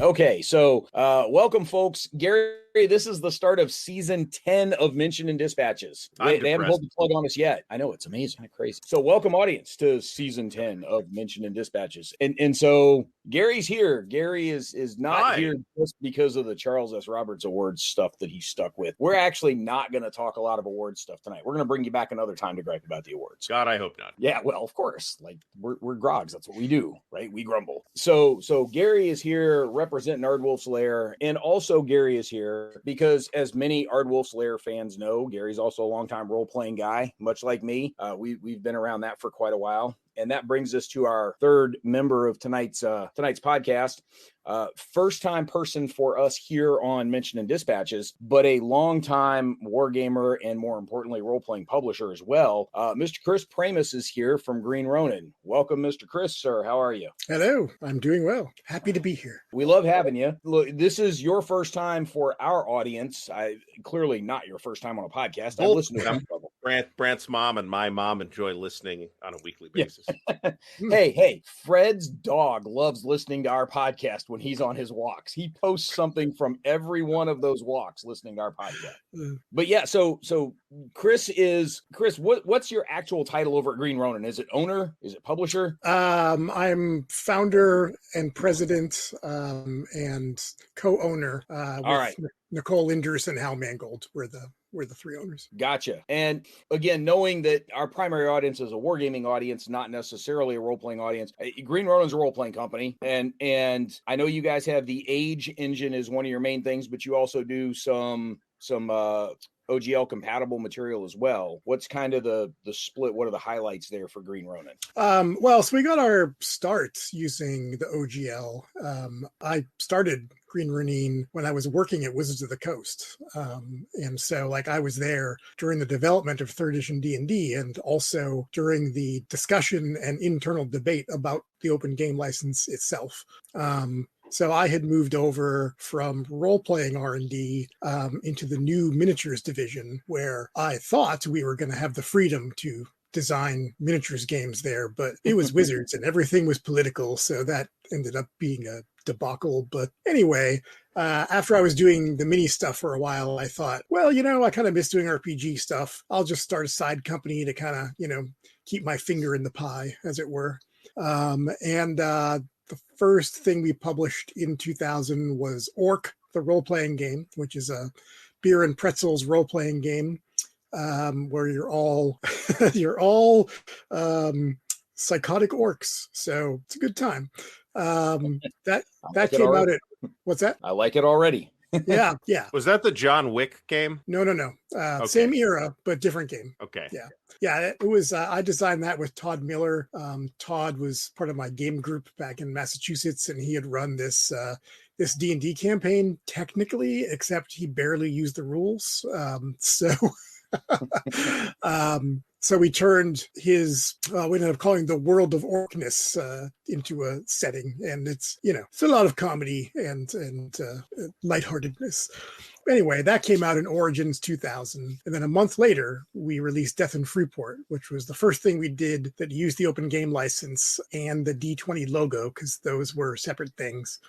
Okay, so welcome, folks. Gary, this is the start of season 10 of Mention and Dispatches. They haven't pulled the plug on us yet. I know, it's amazing. Kind of crazy. So welcome, audience, to season 10 of Mention and Dispatches. And so Gary's here. Gary is not here just because of the Charles S. Roberts Awards stuff that he's stuck with. We're actually not going to talk a lot of awards stuff tonight. We're going to bring you back another time to gripe about the awards. God, I hope not. Yeah, well, of course. Like, we're grogs. That's what we do, right? We grumble. So Gary is here representing Ardwolf's Lair, and also Gary is here because, as many Ardwolf's Lair fans know, Gary's also a longtime role-playing guy, much like me. We've been around that for quite a while. And that brings us to our third member of tonight's podcast. First-time person for us here on Mention and Dispatches, but a long-time wargamer and, more importantly, role-playing publisher as well. Mr. Chris Pramus is here from Green Ronin. Welcome, Mr. Chris, sir. How are you? Hello. I'm doing well. Happy to be here. We love having you. Look, this is your first time for our audience. Clearly not your first time on a podcast. I listen to them. Brant's mom and my mom enjoy listening on a weekly basis. Yeah. Hey, Fred's dog loves listening to our podcast when he's on his walks. He posts something from every one of those walks listening to our podcast. But yeah, so Chris, what's your actual title over at Green Ronin? Is it owner? Is it publisher? I'm founder and president and co-owner with Nicole Linders and Hal Mangold. We're the three owners. Gotcha. And again, knowing that our primary audience is a wargaming audience, not necessarily a role-playing audience, Green Ronin's a role-playing company. And I know you guys have the Age engine as one of your main things, but you also do some OGL compatible material as well. What's kind of the split? What are the highlights there for Green Ronin? So we got our start using the OGL. I started Green Ronin when I was working at Wizards of the Coast. And so I was there during the development of 3rd edition D&D and also during the discussion and internal debate about the open game license itself. So I had moved over from role-playing R&D into the new miniatures division, where I thought we were going to have the freedom to design miniatures games there, but it was Wizards and everything was political, so that ended up being a debacle. But anyway, after I was doing the mini stuff for a while, I thought, well, I kind of miss doing RPG stuff. I'll just start a side company to kind of, keep my finger in the pie, as it were. The first thing we published in 2000 was Orc, the role-playing game, which is a beer and pretzels role-playing game where you're all psychotic orcs. So it's a good time. That came out at what's that? I like it already. Yeah. Was that the John Wick game? No. Okay. Same era, but different game. Okay. Yeah. It was. I designed that with Todd Miller. Todd was part of my game group back in Massachusetts, and he had run this D&D campaign technically, except he barely used the rules. So we turned his, we ended up calling the World of Orcness into a setting, and it's a lot of comedy and lightheartedness. Anyway, that came out in Origins 2000, and then a month later, we released Death in Freeport, which was the first thing we did that used the open game license and the D20 logo, because those were separate things.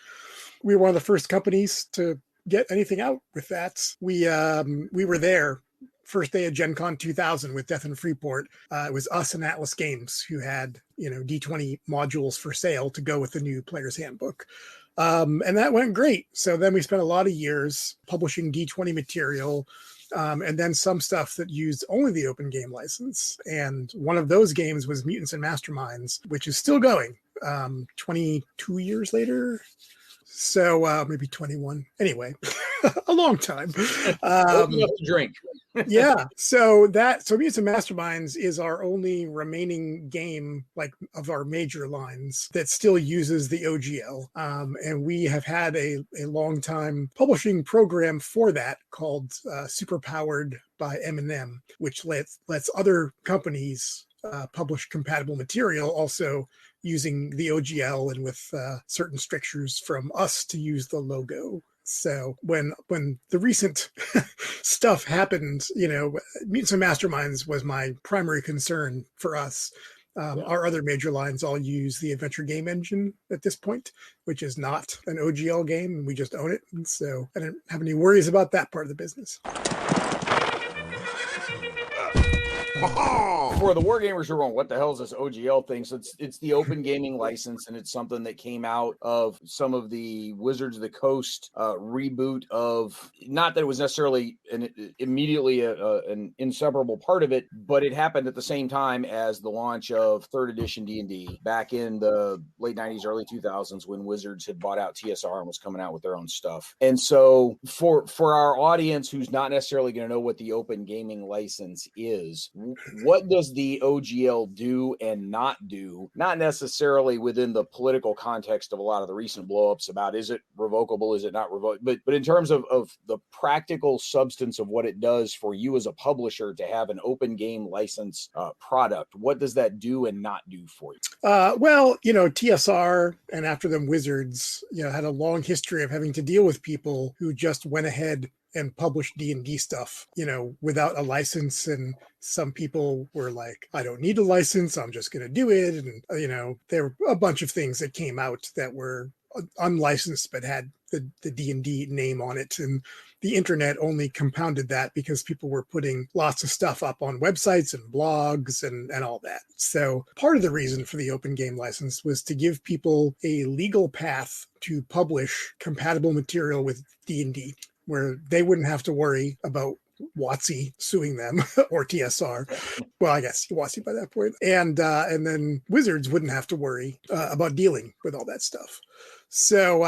We were one of the first companies to get anything out with that. We were there first day of Gen Con 2000 with Death in Freeport. It was us and Atlas Games who had, D20 modules for sale to go with the new player's handbook. And that went great. So then we spent a lot of years publishing D20 material, and then some stuff that used only the open game license. And one of those games was Mutants and Masterminds, which is still going 22 years later. So maybe 21. Anyway, a long time. Enough to drink. Yeah. So Mutants and Masterminds is our only remaining game, of our major lines, that still uses the OGL. And we have had a long time publishing program for that called Superpowered by M&M, which lets other companies publish compatible material also using the OGL and with certain strictures from us to use the logo. So when the recent stuff happened, Mutants and Masterminds was my primary concern for us. Our other major lines all use the adventure game engine at this point, which is not an OGL game, and we just own it. And so I don't have any worries about that part of the business. For the wargamers who are going, what the hell is this OGL thing? So it's the open gaming license, and it's something that came out of some of the Wizards of the Coast reboot of, not that it was necessarily immediately an inseparable part of it, but it happened at the same time as the launch of third edition D&D back in the late 90s, early 2000s, when Wizards had bought out TSR and was coming out with their own stuff. And so for our audience who's not necessarily going to know what the open gaming license is, what does the OGL do and not do? Not necessarily within the political context of a lot of the recent blowups about, is it revocable, is it not revocable, but in terms of the practical substance of what it does for you as a publisher to have an open game license product. What does that do and not do for you? Well, TSR and after them Wizards, had a long history of having to deal with people who just went ahead and published D&D stuff, without a license. And some people were like, I don't need a license, I'm just going to do it. And, there were a bunch of things that came out that were unlicensed but had the D&D name on it. And the internet only compounded that because people were putting lots of stuff up on websites and blogs and all that. So part of the reason for the open game license was to give people a legal path to publish compatible material with D&D, where they wouldn't have to worry about WotC suing them or TSR. Well, I guess WotC by that point. And then Wizards wouldn't have to worry about dealing with all that stuff. So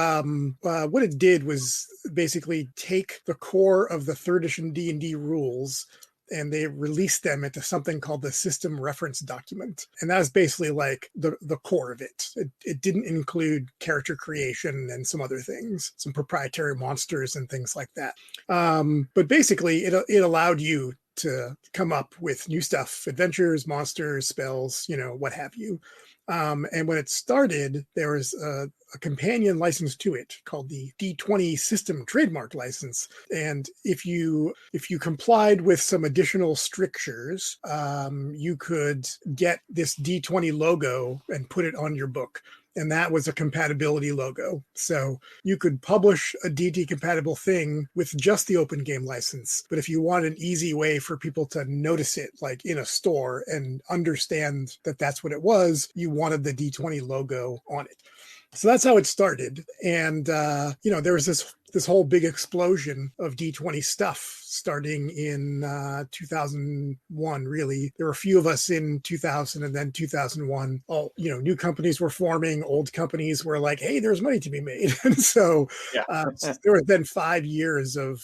what it did was basically take the core of the third edition D&D rules, and they released them into something called the system reference document. And that was basically like the core of it. It didn't include character creation and some other things, some proprietary monsters and things like that. But basically it allowed you to come up with new stuff, adventures, monsters, spells, what have you. And when it started, there was a companion license to it called the D20 System Trademark License. And if you complied with some additional strictures, you could get this D20 logo and put it on your book. And that was a compatibility logo. So you could publish a D&D compatible thing with just the open game license. But if you want an easy way for people to notice it, like in a store, and understand that that's what it was, you wanted the D20 logo on it. So that's how it started. And, there was this whole big explosion of D20 stuff starting in 2001, really. There were a few of us in 2000 and then 2001. All, new companies were forming, old companies were like, hey, there's money to be made. And so there were then 5 years of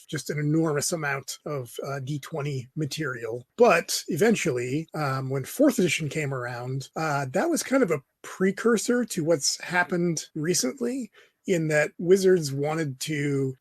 just an enormous amount of D20 material. But eventually, when 4th edition came around, that was kind of a precursor to what's happened recently, in that Wizards wanted to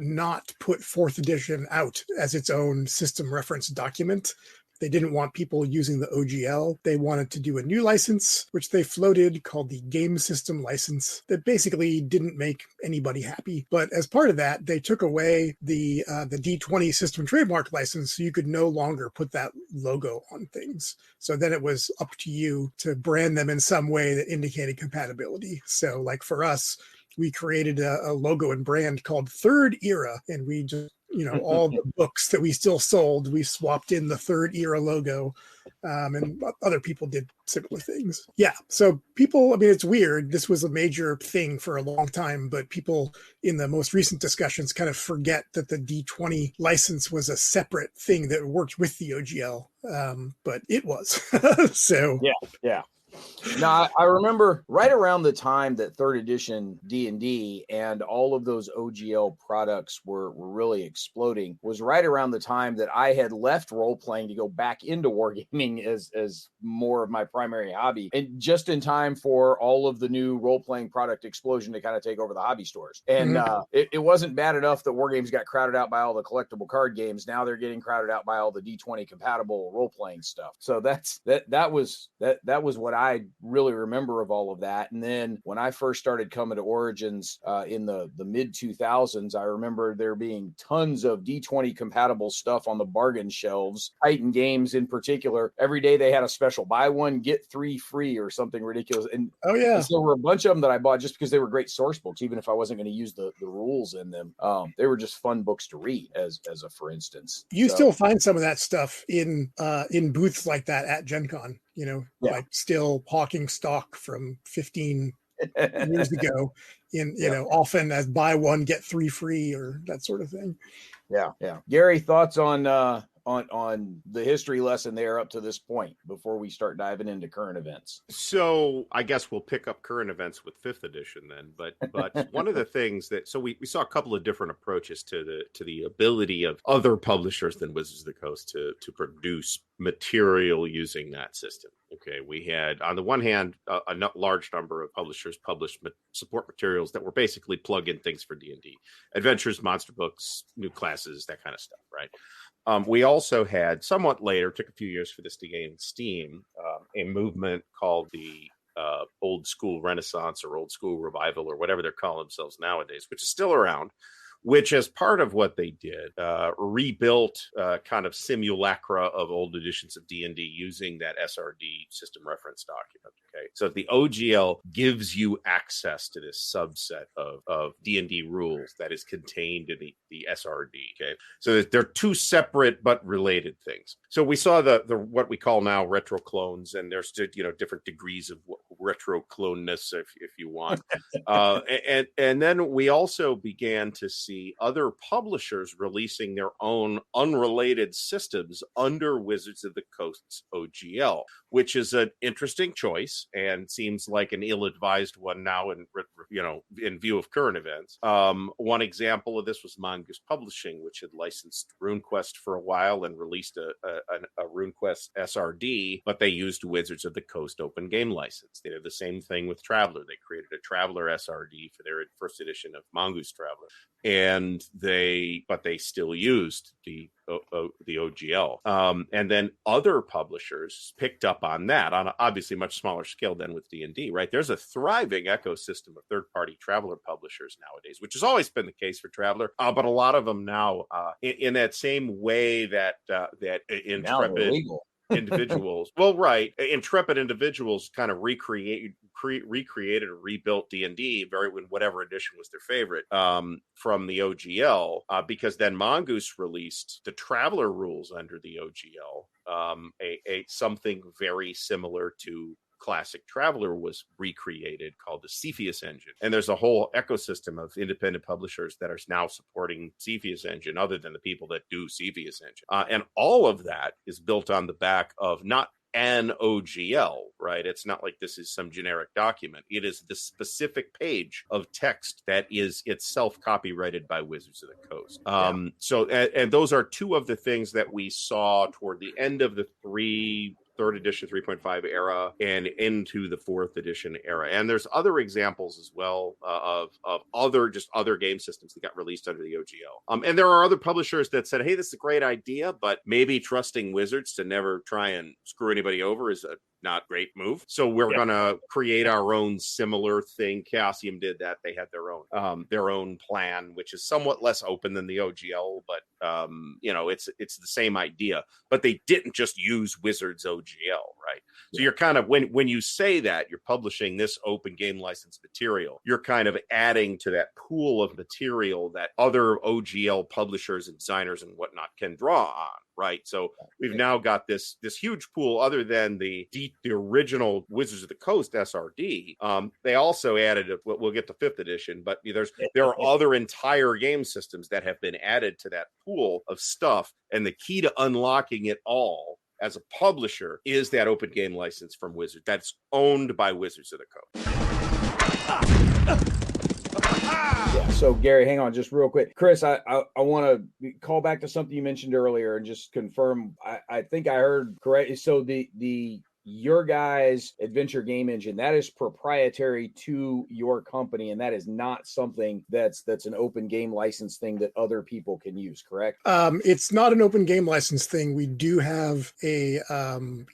not put 4th edition out as its own system reference document. They didn't want people using the OGL. They wanted to do a new license, which they floated, called the Game System License, that basically didn't make anybody happy. But as part of that, they took away the D20 System Trademark License, so you could no longer put that logo on things. So then it was up to you to brand them in some way that indicated compatibility. So like for us, we created a logo and brand called Third Era, and we just, all the books that we still sold, we swapped in the Third Era logo, and other people did similar things. Yeah, so people, it's weird. This was a major thing for a long time, but people in the most recent discussions kind of forget that the D20 license was a separate thing that worked with the OGL, but it was. So yeah. Now, I remember right around the time that third edition D&D and all of those OGL products were really exploding was right around the time that I had left role-playing to go back into wargaming as more of my primary hobby, and just in time for all of the new role-playing product explosion to kind of take over the hobby stores. And it wasn't bad enough that wargames got crowded out by all the collectible card games. Now they're getting crowded out by all the D20 compatible role-playing stuff. So that was what I I really remember of all of that. And then when I first started coming to Origins in the mid 2000s, I remember there being tons of D20 compatible stuff on the bargain shelves. Titan Games in particular, every day they had a special buy one, get 3 free or something ridiculous. And oh yeah, there were a bunch of them that I bought just because they were great source books, even if I wasn't going to use the rules in them. They were just fun books to read as a for instance. You still find some of that stuff in booths like that at Gen Con, like still hawking stock from 15 years ago in, often as buy one, get 3 free or that sort of thing. Yeah. Gary, thoughts on the history lesson there up to this point before we start diving into current events? So I guess we'll pick up current events with 5th edition then. But one of the things that, so we saw a couple of different approaches to the ability of other publishers than Wizards of the Coast to produce material using that system. Okay, we had, on the one hand, a large number of publishers published support materials that were basically plug-in things for D&D. Adventures, monster books, new classes, that kind of stuff, right? We also had, somewhat later, took a few years for this to gain steam, a movement called the Old School Renaissance or Old School Revival or whatever they're calling themselves nowadays, which is still around, which as part of what they did, rebuilt kind of simulacra of old editions of D&D using that SRD system reference document. Okay, so the OGL gives you access to this subset of D&D rules that is contained in the SRD. Okay, so they're two separate but related things. So we saw the what we call now retro clones, and there's different degrees of retro cloneness, if you want. And then we also began to see other publishers releasing their own unrelated systems under Wizards of the Coast's OGL, which is an interesting choice and seems like an ill-advised one now in view of current events. One example of this was Mongoose Publishing, which had licensed RuneQuest for a while and released a RuneQuest SRD, but they used Wizards of the Coast open game license. They did the same thing with Traveller. They created a Traveller SRD for their first edition of Mongoose Traveller, but they still used the OGL. And then other publishers picked up on that on obviously much smaller scale than with D&D, right? There's a thriving ecosystem of third-party Traveller publishers nowadays, which has always been the case for Traveller, but a lot of them now, in that same way that Intrepid individuals, Intrepid individuals kind of recreated or rebuilt D&D in whatever edition was their favorite from the OGL, because then Mongoose released the Traveller rules under the OGL, a something very similar to classic Traveller was recreated called the Cepheus engine. And there's a whole ecosystem of independent publishers that are now supporting Cepheus engine other than the people that do Cepheus engine. And all of that is built on the back of not an OGL, right? It's not like this is some generic document. It is the specific page of text that is itself copyrighted by Wizards of the Coast. And those are two of the things that we saw toward the end of the third edition 3.5 era and into the 4th edition era. And there's other examples as well of other game systems that got released under the OGL. And there are other publishers that said, hey, this is a great idea, but maybe trusting Wizards to never try and screw anybody over is a not great move. So we're going to create our own similar thing. Chaosium did that. They had their own plan, which is somewhat less open than the OGL, but it's the same idea. But they didn't just use Wizards OGL, right? So you're kind of, when you say that you're publishing this open game license material, you're kind of adding to that pool of material that other OGL publishers and designers and whatnot can draw on. Right. So we've now got this huge pool other than the original Wizards of the Coast SRD. They also added, we'll get to 5th edition, but there are other entire game systems that have been added to that pool of stuff. And the key to unlocking it all as a publisher is that open game license from Wizards that's owned by Wizards of the Coast. So Gary, hang on just real quick. Chris, I want to call back to something you mentioned earlier and just confirm. I think I heard correct. So the your guys' adventure game engine, that is proprietary to your company, and that is not something that's an open game license thing that other people can use, correct? It's not an open game license thing. We do have a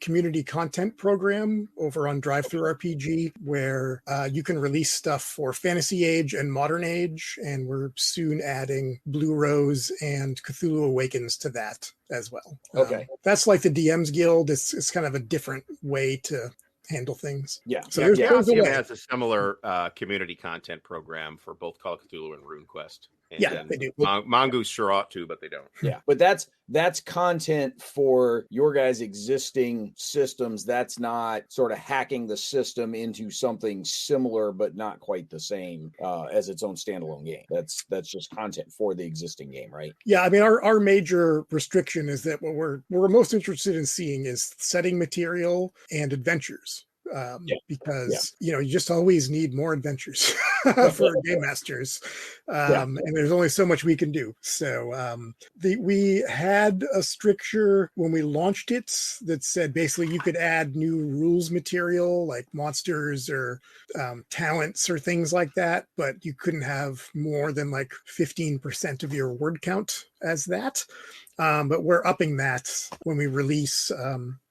community content program over on DriveThruRPG where you can release stuff for Fantasy Age and Modern Age, and we're soon adding Blue Rose and Cthulhu Awakens to that as well. Okay. That's like the DM's Guild. It's kind of a different way to handle things. Yeah. So yeah, there's Chaosium has a similar community content program for both Call of Cthulhu and RuneQuest. And they do. Mongoose sure ought to, but they don't. Yeah, but that's content for your guys' existing systems. That's not sort of hacking the system into something similar but not quite the same as its own standalone game. That's just content for the existing game, right? Yeah, I mean, our major restriction is that what we're most interested in seeing is setting material and adventures. Because you just always need more adventures for game masters, and there's only so much we can do. So we had a stricture when we launched it that said basically you could add new rules material like monsters or talents or things like that, but you couldn't have more than like 15% of your word count as that. But we're upping that when we release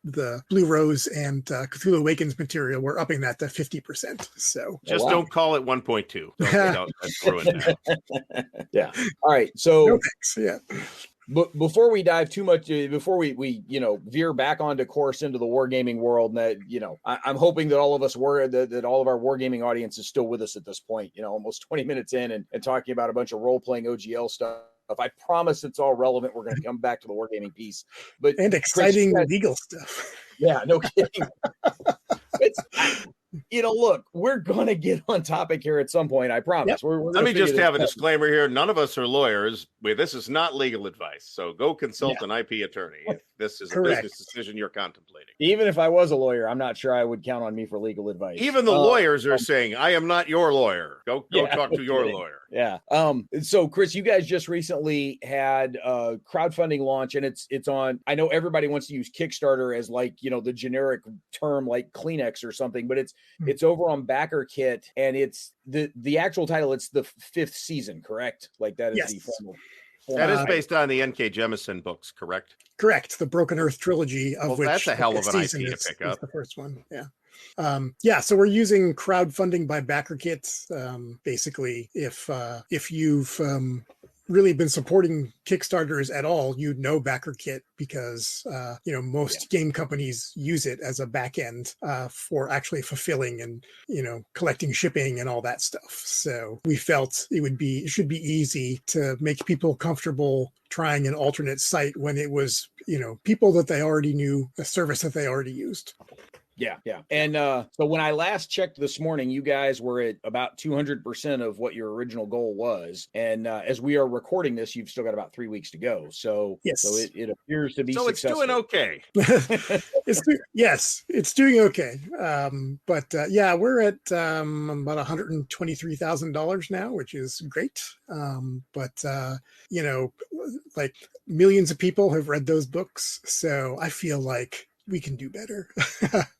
the Blue Rose and Cthulhu Awakens material. We're upping that to 50%. So just don't call it 1.2. Don't ruin that. Yeah. All right. So no thanks. Yeah. But before we dive too much, before we veer back onto course into the wargaming world, and that I'm hoping that all of us that all of our wargaming audience is still with us at this point. Almost 20 minutes in and talking about a bunch of role playing OGL stuff. I promise it's all relevant. We're going to come back to the wargaming piece, and exciting legal stuff. Yeah, no kidding. Look, we're going to get on topic here at some point. I promise. Yep. Let me just have a disclaimer here. None of us are lawyers. This is not legal advice. So go consult an IP attorney if this is a business decision you're contemplating. Even if I was a lawyer, I'm not sure I would count on me for legal advice. Even the lawyers are saying, I am not your lawyer. Go talk to your lawyer. Yeah. So Chris, you guys just recently had a crowdfunding launch, and it's on, I know everybody wants to use Kickstarter as like, the generic term like Kleenex or something, but it's over on BackerKit, and it's the actual title. It's the 5th season, correct? Like that is the formal. That is based on the N.K. Jemisin books, correct? Correct. The Broken Earth trilogy, of which that's a hell of an IP to pick up. The first one, yeah. So we're using crowdfunding by BackerKit. Basically, if you've really been supporting Kickstarters at all, you'd know BackerKit because most game companies use it as a back end for actually fulfilling and collecting shipping and all that stuff. So we felt it should be easy to make people comfortable trying an alternate site when it was people that they already knew, a service that they already used. Yeah. And so when I last checked this morning, you guys were at about 200% of what your original goal was. And as we are recording this, you've still got about 3 weeks to go. So, yes. So it appears to be successful. It's doing okay. It's doing okay. But we're at about $123,000 now, which is great. But like millions of people have read those books. So I feel like we can do better.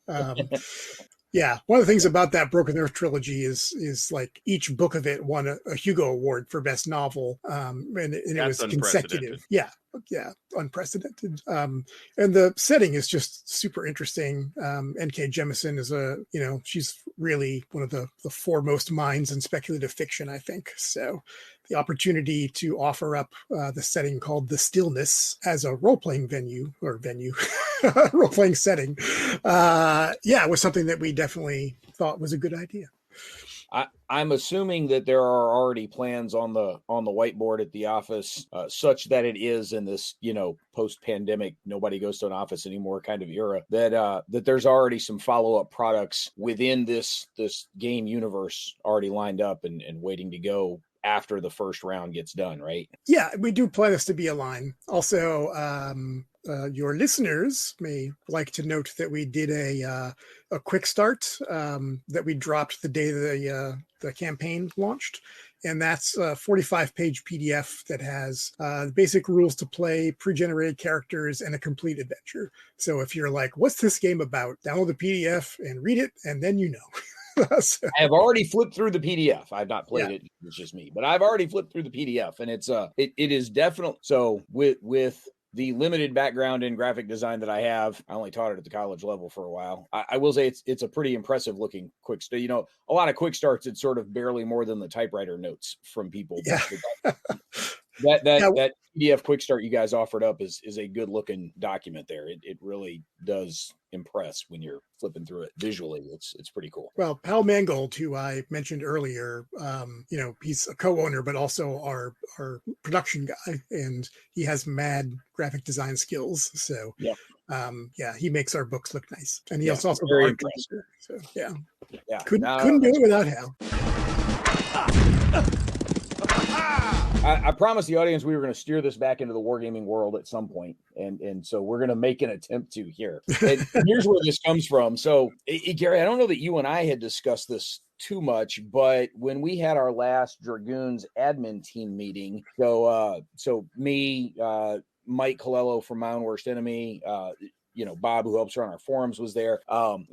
One of the things about that Broken Earth trilogy is like each book of it won a Hugo Award for best novel, and it was consecutive. Yeah, unprecedented. And the setting is just super interesting. N.K. Jemisin is she's really one of the foremost minds in speculative fiction, I think. So the opportunity to offer up the setting called The Stillness as a role-playing role-playing setting, was something that we definitely thought was a good idea. I'm assuming that there are already plans on the whiteboard at the office, such that it is in this, post-pandemic, nobody goes to an office anymore kind of era, that there's already some follow-up products within this game universe already lined up and waiting to go after the first round gets done, right? Yeah, we do plan this to be a line. Also, your listeners may like to note that we did a quick start that we dropped the day the campaign launched, And that's a 45-page PDF that has the basic rules to play, pre-generated characters, and a complete adventure. So if you're like, what's this game about? Download the PDF and read it, and then you know. So, I have already flipped through the PDF. I've not played it; it's just me. But I've already flipped through the PDF, and it's it is definitely so with the limited background in graphic design that I have. I only taught it at the college level for a while. I will say it's a pretty impressive looking quick start. You know, a lot of quick starts, it's sort of barely more than the typewriter notes from people. Yeah. That PDF quick start you guys offered up is a good looking document there. It really does impress when you're flipping through it visually. It's pretty cool. Well, Hal Mangold, who I mentioned earlier, you know, he's a co-owner, but also our production guy, and he has mad graphic design skills. So he makes our books look nice, and he also very art impressive. So No, couldn't do it without Hal. I promised the audience we were going to steer this back into the wargaming world at some point, and so we're going to make an attempt to here. And here's where this comes from. So, Gary, I don't know that you and I had discussed this too much, but when we had our last Dragoons admin team meeting, so me, Mike Colello from My Own Worst Enemy, you know, Bob, who helps run our forums, was there.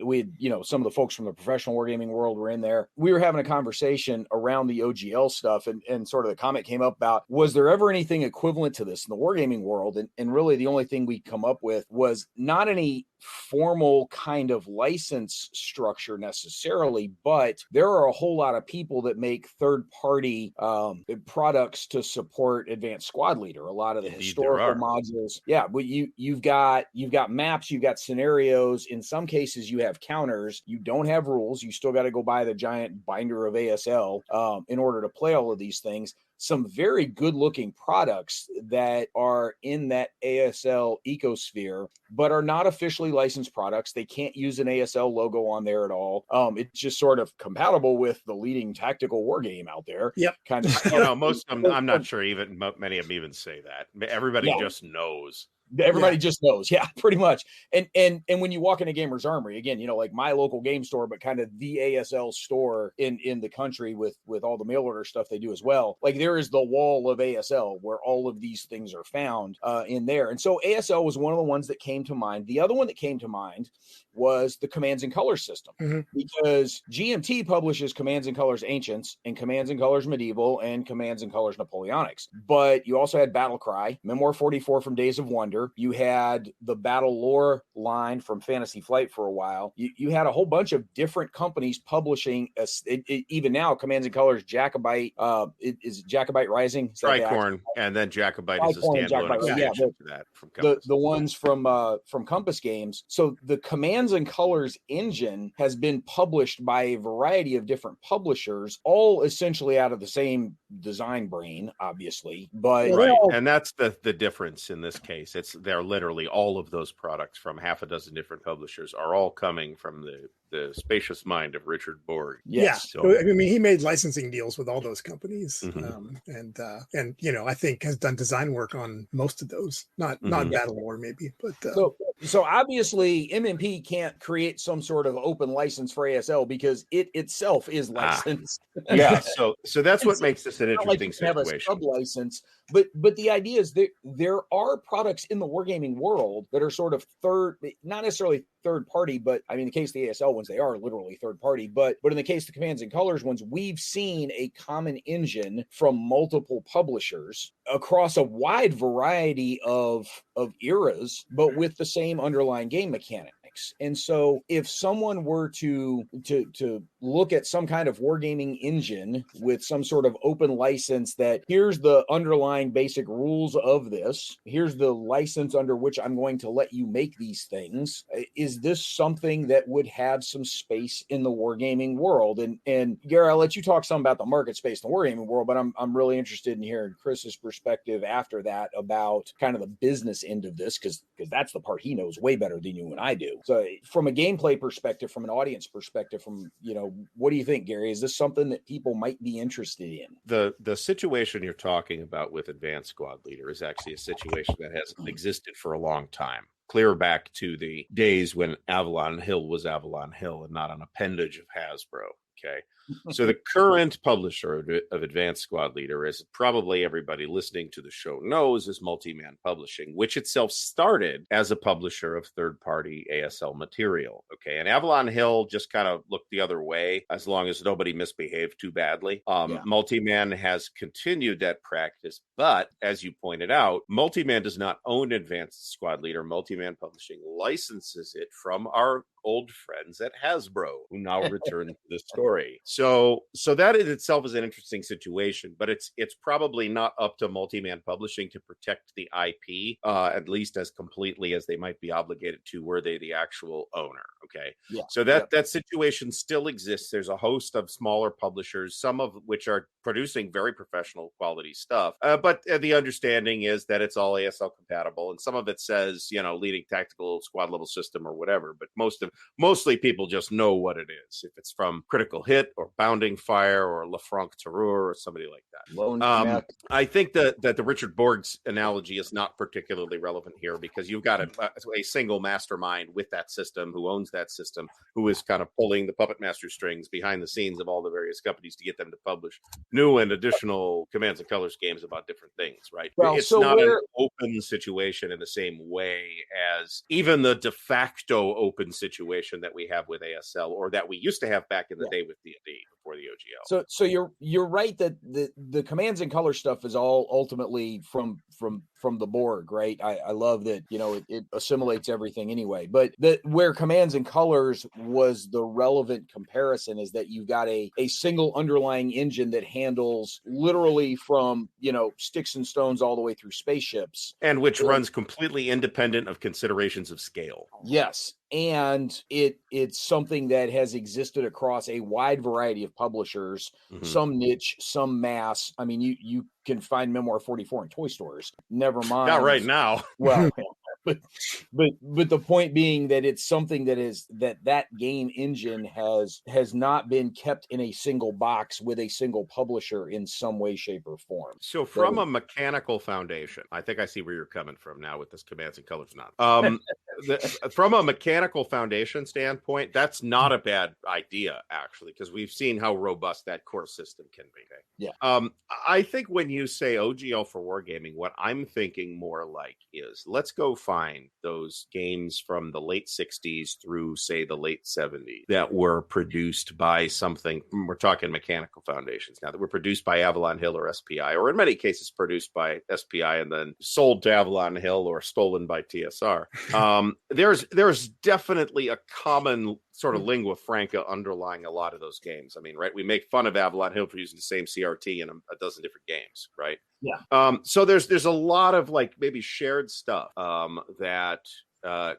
We had, you know, some of the folks from the professional wargaming world were in there. We were having a conversation around the OGL stuff, and sort of the comment came up about, was there ever anything equivalent to this in the wargaming world? And really the only thing we come up with was not any formal kind of license structure necessarily, but there are a whole lot of people that make third-party products to support Advanced Squad Leader. A lot of the historical modules. Yeah, but you've got maps, you've got scenarios. In some cases, you have counters. You don't have rules. You still got to go buy the giant binder of ASL in order to play all of these things. Some very good-looking products that are in that ASL ecosphere, but are not officially licensed products. They can't use an ASL logo on there at all. It's just sort of compatible with the leading tactical war game out there. Yep. Kind of. You know, most of them, I'm not sure even many of them even say that. Everybody just knows. Everybody just knows. Yeah, pretty much. And when you walk into Gamer's Armory, again, you know, like my local game store, but kind of the ASL store in the country with all the mail order stuff they do as well. Like there is the wall of ASL where all of these things are found in there. And so ASL was one of the ones that came to mind. The other one that came to mind was the Commands and Colors system, because GMT publishes Commands and Colors Ancients and Commands and Colors Medieval and Commands and Colors Napoleonics. But you also had Battle Cry, Memoir 44 from Days of Wonder. You had the Battle Lore line from Fantasy Flight for a while. You had a whole bunch of different companies publishing, even now, Commands and Colors Jacobite. Is Jacobite Rising? Tricorn, and then Jacobite is a standalone expansion to that from Compass. The ones from Compass Games. So the Commands and Colors engine has been published by a variety of different publishers, all essentially out of the same design brain, obviously. But and that's the difference in this case. They're literally all of those products from half a dozen different publishers are all coming from the spacious mind of Richard Borg. Yes. Yeah. So, I mean, he made licensing deals with all those companies, and you know, I think has done design work on most of those. Not Battle War maybe, but so obviously MMP can't create some sort of open license for ASL because it itself is licensed. So that's what makes this an interesting situation. Have a sub-license, but the idea is that there are products in the wargaming world that are sort of not necessarily third party, but I mean, in the case of the ASL ones, they are literally third party. But in the case of the Commands and Colors ones, we've seen a common engine from multiple publishers across a wide variety of eras, but with the same underlying game mechanics. And so if someone were to look at some kind of wargaming engine with some sort of open license, that here's the underlying basic rules of this, here's the license under which I'm going to let you make these things, is this something that would have some space in the wargaming world? And Gary, I'll let you talk some about the market space in the wargaming world, but I'm really interested in hearing Chris's perspective after that about kind of the business end of this, because that's the part he knows way better than you and I do. So from a gameplay perspective, from an audience perspective, from, you know, what do you think, Gary? Is this something that people might be interested in? The situation you're talking about with Advanced Squad Leader is actually a situation that has existed for a long time. Clear back to the days when Avalon Hill was Avalon Hill and not an appendage of Hasbro. Okay. So the current publisher of Advanced Squad Leader, as probably everybody listening to the show knows, is Multi-Man Publishing, which itself started as a publisher of third-party ASL material. Okay, and Avalon Hill just kind of looked the other way as long as nobody misbehaved too badly. Multi-Man has continued that practice, but as you pointed out, Multi-Man does not own Advanced Squad Leader. Multi-Man Publishing licenses it from our old friends at Hasbro, who now return to the story. So that in itself is an interesting situation, but it's probably not up to Multi-Man Publishing to protect the IP, at least as completely as they might be obligated to, were they the actual owner. Okay. Yeah. So that situation still exists. There's a host of smaller publishers, some of which are producing very professional quality stuff. But the understanding is that it's all ASL compatible, and some of it says, leading tactical squad level system or whatever, but mostly people just know what it is. If it's from Critical Hit or Bounding Fire or Lafranc-Terreur or somebody like that. I think that the Richard Borg's analogy is not particularly relevant here, because you've got a single mastermind with that system who owns that system, who is kind of pulling the puppet master strings behind the scenes of all the various companies to get them to publish new and additional Commands and Colors games about different things, right? Well, it's not an open situation in the same way as even the de facto open situation that we have with ASL, or that we used to have back in the day with D&D before the OGL. So you're right that the Commands and Color stuff is all ultimately from the Borg, right? I love that, it assimilates everything anyway. But where Commands and Colors was the relevant comparison is that you've got a single underlying engine that handles literally from, sticks and stones all the way through spaceships. And which runs completely independent of considerations of scale. Yes. And it's something that has existed across a wide variety of publishers, some niche, some mass. I mean, you can find Memoir 44 in toy stores. Never mind. Not right now. Well, but the point being that it's something that is that game engine has not been kept in a single box with a single publisher in some way, shape, or form. So from a mechanical foundation, I think I see where you're coming from now with this Commands and Colors not. From a mechanical foundation standpoint, that's not a bad idea, actually, because we've seen how robust that core system can be. Yeah. I think when you say OGL for Wargaming, what I'm thinking more like is, let's go find those games from the late 60s through, say, the late 70s that were produced by something. We're talking mechanical foundations now, that were produced by Avalon Hill or SPI, or in many cases produced by SPI and then sold to Avalon Hill or stolen by TSR. There's definitely a common sort of lingua franca underlying a lot of those games. I mean, right? We make fun of Avalon Hill for using the same CRT in a dozen different games, right? Yeah. So there's a lot of maybe shared stuff that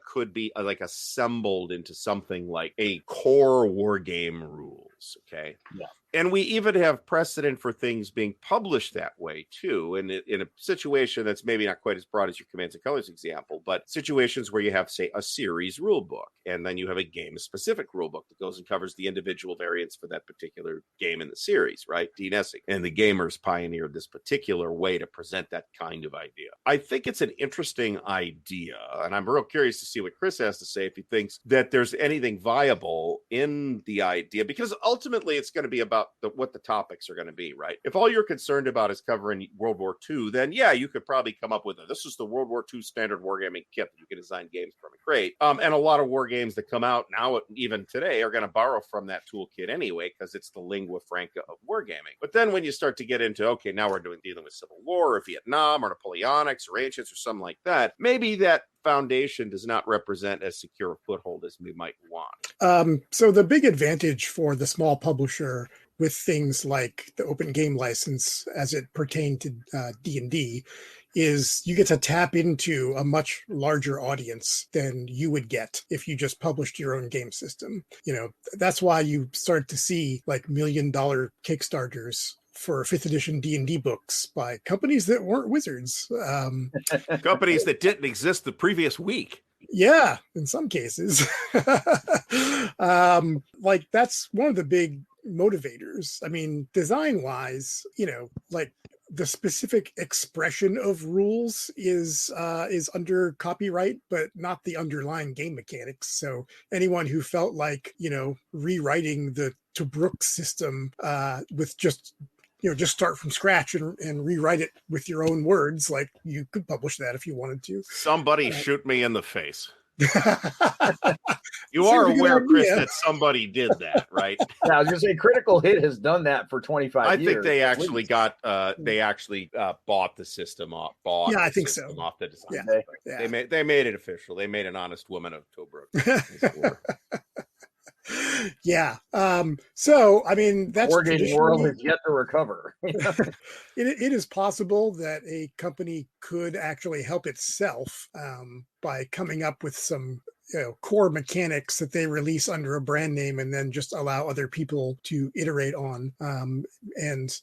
could be assembled into something like a core war game rules. Okay. Yeah. And we even have precedent for things being published that way, too, in a situation that's maybe not quite as broad as your Commands and Colors example, but situations where you have, say, a series rule book, and then you have a game-specific rule book that goes and covers the individual variants for that particular game in the series, right? Dean Essig and the gamers pioneered this particular way to present that kind of idea. I think it's an interesting idea, and I'm real curious to see what Chris has to say if he thinks that there's anything viable in the idea, because ultimately it's going to be about what the topics are going to be, right? If all you're concerned about is covering World War II, then yeah, you could probably come up with this is the World War II standard wargaming kit that you can design games from and create. And a lot of war games that come out now, even today, are going to borrow from that toolkit anyway, because it's the lingua franca of wargaming. But then when you start to get into, okay, now we're dealing with Civil War or Vietnam or Napoleonics or Ancients or something like that, maybe that foundation does not represent as secure a foothold as we might want. So the big advantage for the small publisher with things like the open game license as it pertained to D&D is you get to tap into a much larger audience than you would get if you just published your own game system. That's why you start to see $1 million Kickstarters for 5th edition D&D books by companies that weren't wizards. Companies that didn't exist the previous week. Yeah, in some cases. That's one of the big motivators. I mean, design wise, the specific expression of rules is under copyright, but not the underlying game mechanics. So anyone who felt like, rewriting the Tobruk system with just start from scratch and rewrite it with your own words, like you could publish that if you wanted to. Somebody shoot me in the face. You Seems are a good aware, Chris, idea. that somebody did that, right? Yeah, I was gonna say Critical Hit has done that for 25 I years. think they actually bought the system off. Yeah, I think so. Off the design. Yeah. They made it official. They made an honest woman of Tobruk. Yeah. So I mean, that's Wargaming world is yet to recover. it is possible that a company could actually help itself by coming up with some core mechanics that they release under a brand name and then just allow other people to iterate on. And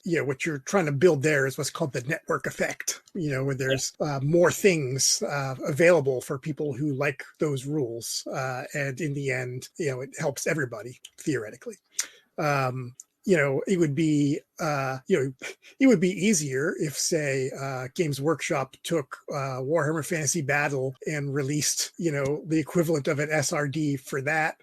what you're trying to build there is what's called the network effect, where there's more things available for people who like those rules. And in the end, it helps everybody theoretically. It would be easier if, say, Games Workshop took Warhammer Fantasy Battle and released, the equivalent of an SRD for that,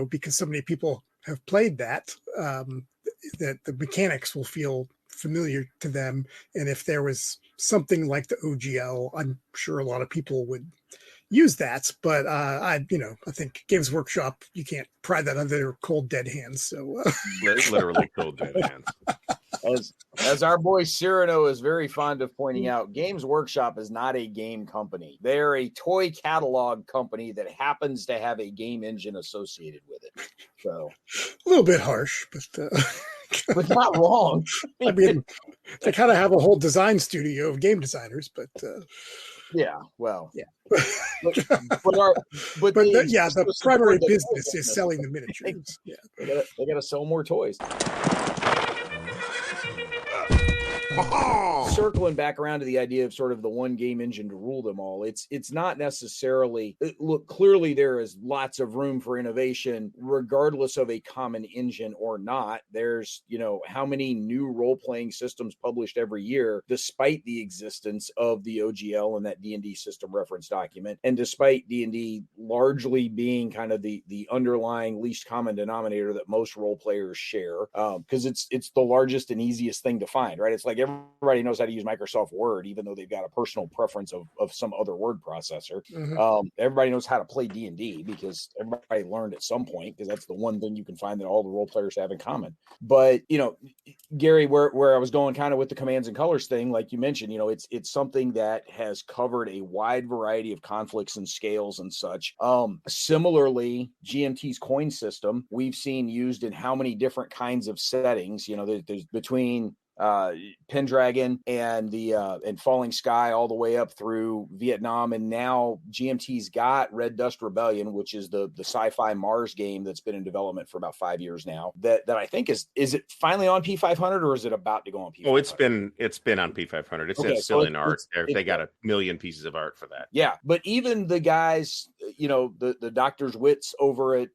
because so many people have played that, that the mechanics will feel familiar to them. And if there was something like the OGL, I'm sure a lot of people would use that, but I think Games Workshop, you can't pry that under their cold dead hands. So literally cold dead hands. As our boy Cyrano is very fond of pointing out, Games Workshop is not a game company. They're a toy catalog company that happens to have a game engine associated with it. So a little bit harsh, but but not wrong. I mean, they kind of have a whole design studio of game designers, but yeah, well, yeah. but the primary business is selling the miniatures. Yeah, they gotta sell more toys. Circling back around to the idea of sort of the one game engine to rule them all, it's not necessarily, look, clearly there is lots of room for innovation regardless of a common engine or not. There's how many new role-playing systems published every year despite the existence of the OGL and that D&D system reference document, and despite D&D largely being kind of the underlying least common denominator that most role players share, because it's the largest and easiest thing to find, right? It's like everybody knows how to use Microsoft Word, even though they've got a personal preference of some other word processor. Mm-hmm. Everybody knows how to play D&D because everybody learned at some point, because that's the one thing you can find that all the role players have in common. But, Gary, where I was going kind of with the commands and colors thing, like you mentioned, it's something that has covered a wide variety of conflicts and scales and such. Similarly, GMT's coin system, we've seen used in how many different kinds of settings, there's between Pendragon and and Falling Sky all the way up through Vietnam, and now GMT's got Red Dust Rebellion, which is the sci-fi Mars game that's been in development for about 5 years now. That I think is it finally on P500, or is it about to go on P500? Oh, it's been on P500. It's still in art. They got a million pieces of art for that. Yeah, but even the guys, the Doctor's Wits over at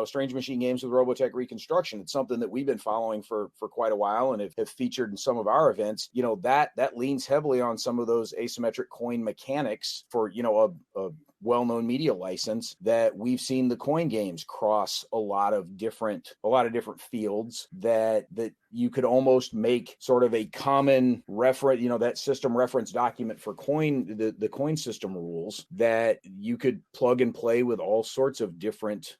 Strange Machine Games with Robotech Reconstruction, it's something that we've been following for quite a while and have featured in some of our events. That leans heavily on some of those asymmetric coin mechanics for a well-known media license that we've seen the coin games cross a lot of different fields that you could almost make sort of a common reference, that system reference document for the coin system rules that you could plug and play with all sorts of different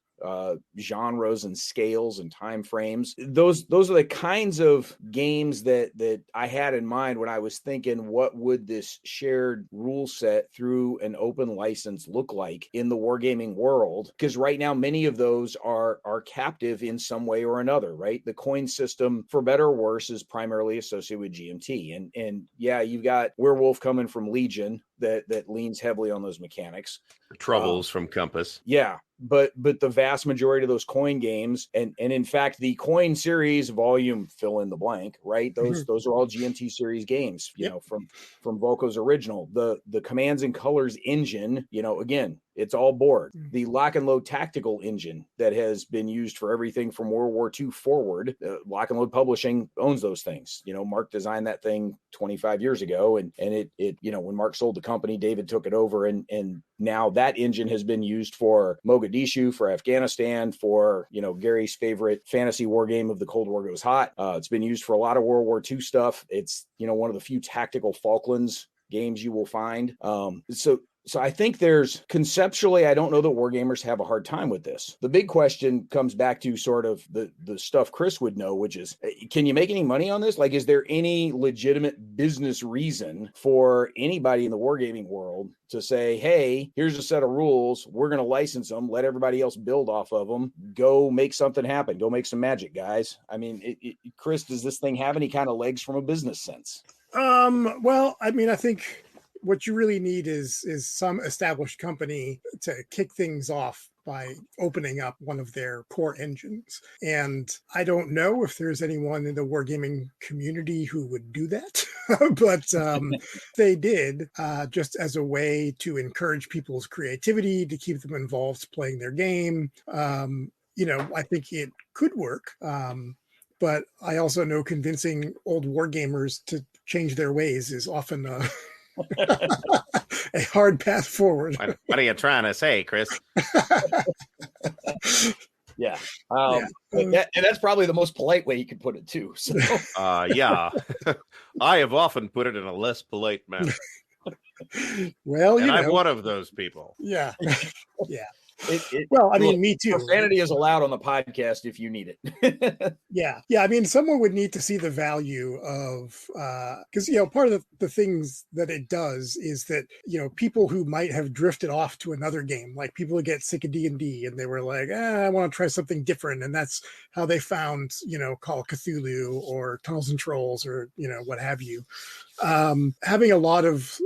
genres and scales and time frames. Those are the kinds of games that I had in mind when I was thinking, what would this shared rule set through an open license look like in the wargaming world? Because right now many of those are captive in some way or another, right? The coin system, for better or worse, is primarily associated with GMT, and yeah, you've got Werewolf coming from Legion that leans heavily on those mechanics. Troubles from Compass. Yeah. But the vast majority of those coin games, and in fact, the coin series volume fill in the blank, right? Those are all GMT series games, from Volko's original. The commands and colors engine, again, It's all board. The lock and load tactical engine that has been used for everything from World War II forward, Lock and Load Publishing owns those things. Mark designed that thing 25 years ago, and it when Mark sold the company, David took it over, and now that engine has been used for Mogadishu, for Afghanistan, for Gary's favorite fantasy war game of The Cold War Goes Hot. It's been used for a lot of World War II stuff. It's one of the few tactical Falklands games you will find. So I think there's conceptually, I don't know that wargamers have a hard time with this. The big question comes back to sort of the stuff Chris would know, which is, can you make any money on this? Like, is there any legitimate business reason for anybody in the wargaming world to say, hey, here's a set of rules. We're going to license them. Let everybody else build off of them. Go make something happen. Go make some magic, guys. I mean, Chris, does this thing have any kind of legs from a business sense? Well, I mean, I think what you really need is some established company to kick things off by opening up one of their core engines. And I don't know if there's anyone in the wargaming community who would do that, but they did, just as a way to encourage people's creativity, to keep them involved playing their game. I think it could work. But I also know convincing old wargamers to change their ways is often a hard path forward. What are you trying to say, Chris? Yeah. And that's probably the most polite way you could put it too. So. Yeah. I have often put it in a less polite manner. Well, and I'm one of those people. Yeah. Yeah. Me too. Profanity is allowed on the podcast if you need it. Yeah. I mean, someone would need to see the value of, because part of the things that it does is that people who might have drifted off to another game, like people who get sick of D&D and they were like, I want to try something different, and that's how they found Call of Cthulhu or Tunnels and Trolls or what have you. Having a lot of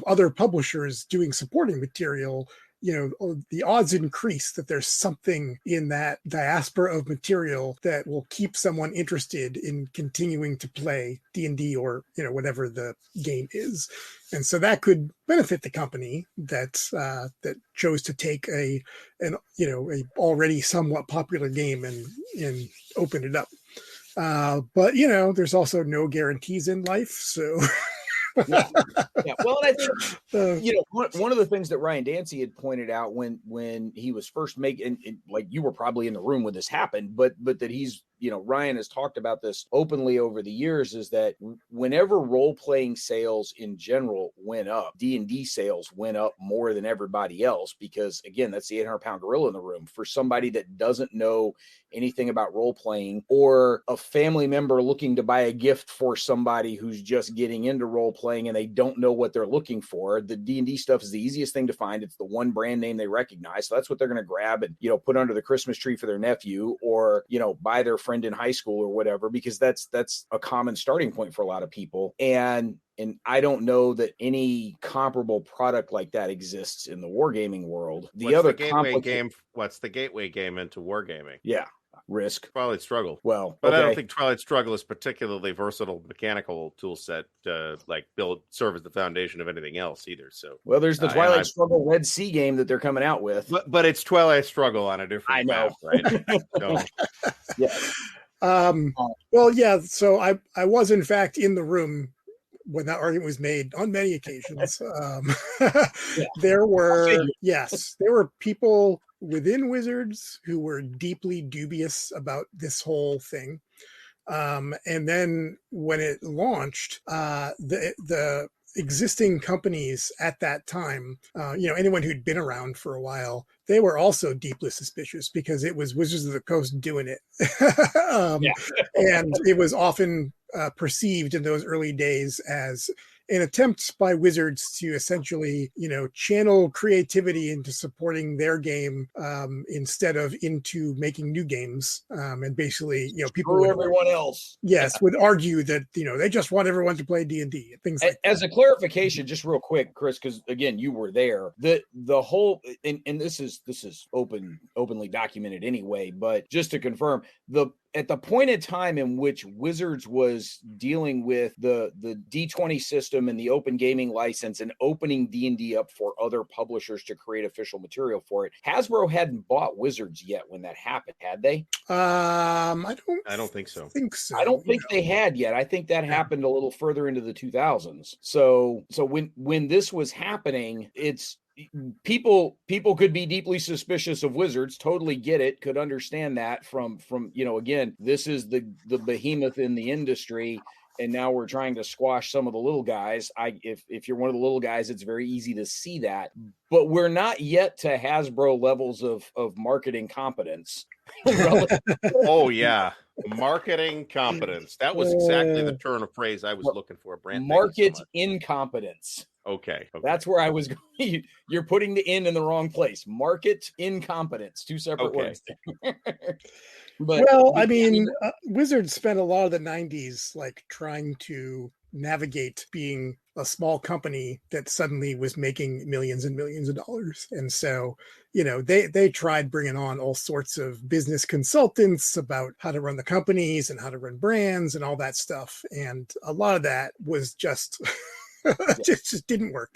other publishers doing supporting material, the odds increase that there's something in that diaspora of material that will keep someone interested in continuing to play D&D or whatever the game is. And so that could benefit the company that chose to take a already somewhat popular game and open it up. But there's also no guarantees in life, so. Yeah. Well, and I think one of the things that Ryan Dancy had pointed out when he was first making, like you were probably in the room when this happened, but that he's Ryan has talked about this openly over the years, is that whenever role-playing sales in general went up, D&D sales went up more than everybody else, because again, that's the 800-pound gorilla in the room. For somebody that doesn't know anything about role-playing, or a family member looking to buy a gift for somebody who's just getting into role-playing and they don't know what they're looking for, the D&D stuff is the easiest thing to find. It's the one brand name they recognize. So that's what they're going to grab and, put under the Christmas tree for their nephew, or, buy their friend in high school or whatever, because that's a common starting point for a lot of people. And I don't know that any comparable product like that exists in the wargaming world. What's the gateway game into wargaming? Yeah. Risk. Twilight Struggle. Well, but okay. I don't think Twilight Struggle is particularly versatile mechanical tool set to serve as the foundation of anything else either. So there's the Twilight Struggle Red Sea game that they're coming out with. But it's Twilight Struggle on a different map, right? So. Yeah. So I was in fact in the room when that argument was made on many occasions. There were people within Wizards who were deeply dubious about this whole thing. And then when it launched, the existing companies at that time, anyone who'd been around for a while, they were also deeply suspicious, because it was Wizards of the Coast doing it. And it was often perceived in those early days as an attempt by Wizards to essentially, channel creativity into supporting their game instead of into making new games. And basically, people would argue that, they just want everyone to play D&D, things like that. As a clarification, just real quick, Chris, because again, you were there, the whole, and this is openly documented anyway, but just to confirm, at the point in time in which Wizards was dealing with the D20 system and the open gaming license and opening D&D up for other publishers to create official material for it, Hasbro hadn't bought Wizards yet when that happened, had they? I don't think so. I don't think they had yet. I think that happened a little further into the 2000s. So when this was happening, it's people could be deeply suspicious of Wizards, totally get it, could understand that from again, this is the behemoth in the industry, and now we're trying to squash some of the little guys. If you're one of the little guys, it's very easy to see that, but we're not yet to Hasbro levels of marketing competence. Oh yeah, marketing competence. That was exactly the turn of phrase I was looking for, Brent. Market incompetence. Okay. That's where I was going. You're putting the in the wrong place. Market incompetence, two separate words. But I mean, Wizards spent a lot of the 90s like trying to navigate being a small company that suddenly was making millions and millions of dollars. And so, they tried bringing on all sorts of business consultants about how to run the companies and how to run brands and all that stuff. And a lot of that was just... it just didn't work.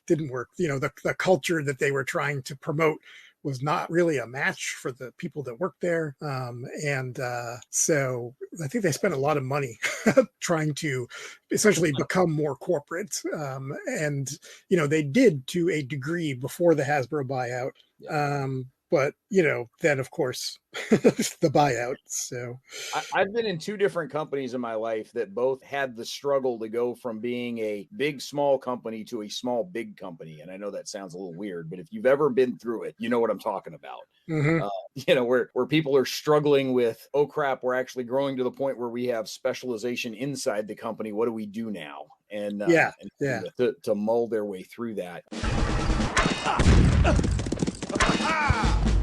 The culture that they were trying to promote was not really a match for the people that worked there. So I think they spent a lot of money trying to essentially become more corporate. And they did to a degree before the Hasbro buyout. But, then of course, the buyout. So I've been in two different companies in my life that both had the struggle to go from being a big, small company to a small, big company. And I know that sounds a little weird, but if you've ever been through it, you know what I'm talking about. Mm-hmm. Where people are struggling with, oh crap, we're actually growing to the point where we have specialization inside the company. What do we do now? And to mull their way through that.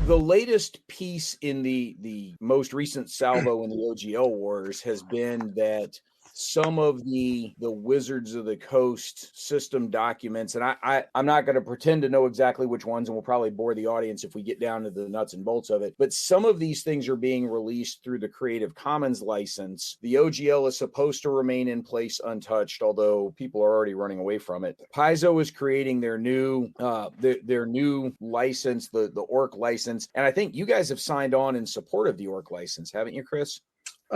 The latest piece in the most recent salvo in the OGL wars has been that some of the Wizards of the Coast system documents, and I'm not going to pretend to know exactly which ones, and we'll probably bore the audience if we get down to the nuts and bolts of it, but some of these things are being released through the Creative Commons license. The OGL is supposed to remain in place untouched, although people are already running away from it. Paizo is creating their new license, the Orc license, and I think you guys have signed on in support of the Orc license, haven't you, Chris? We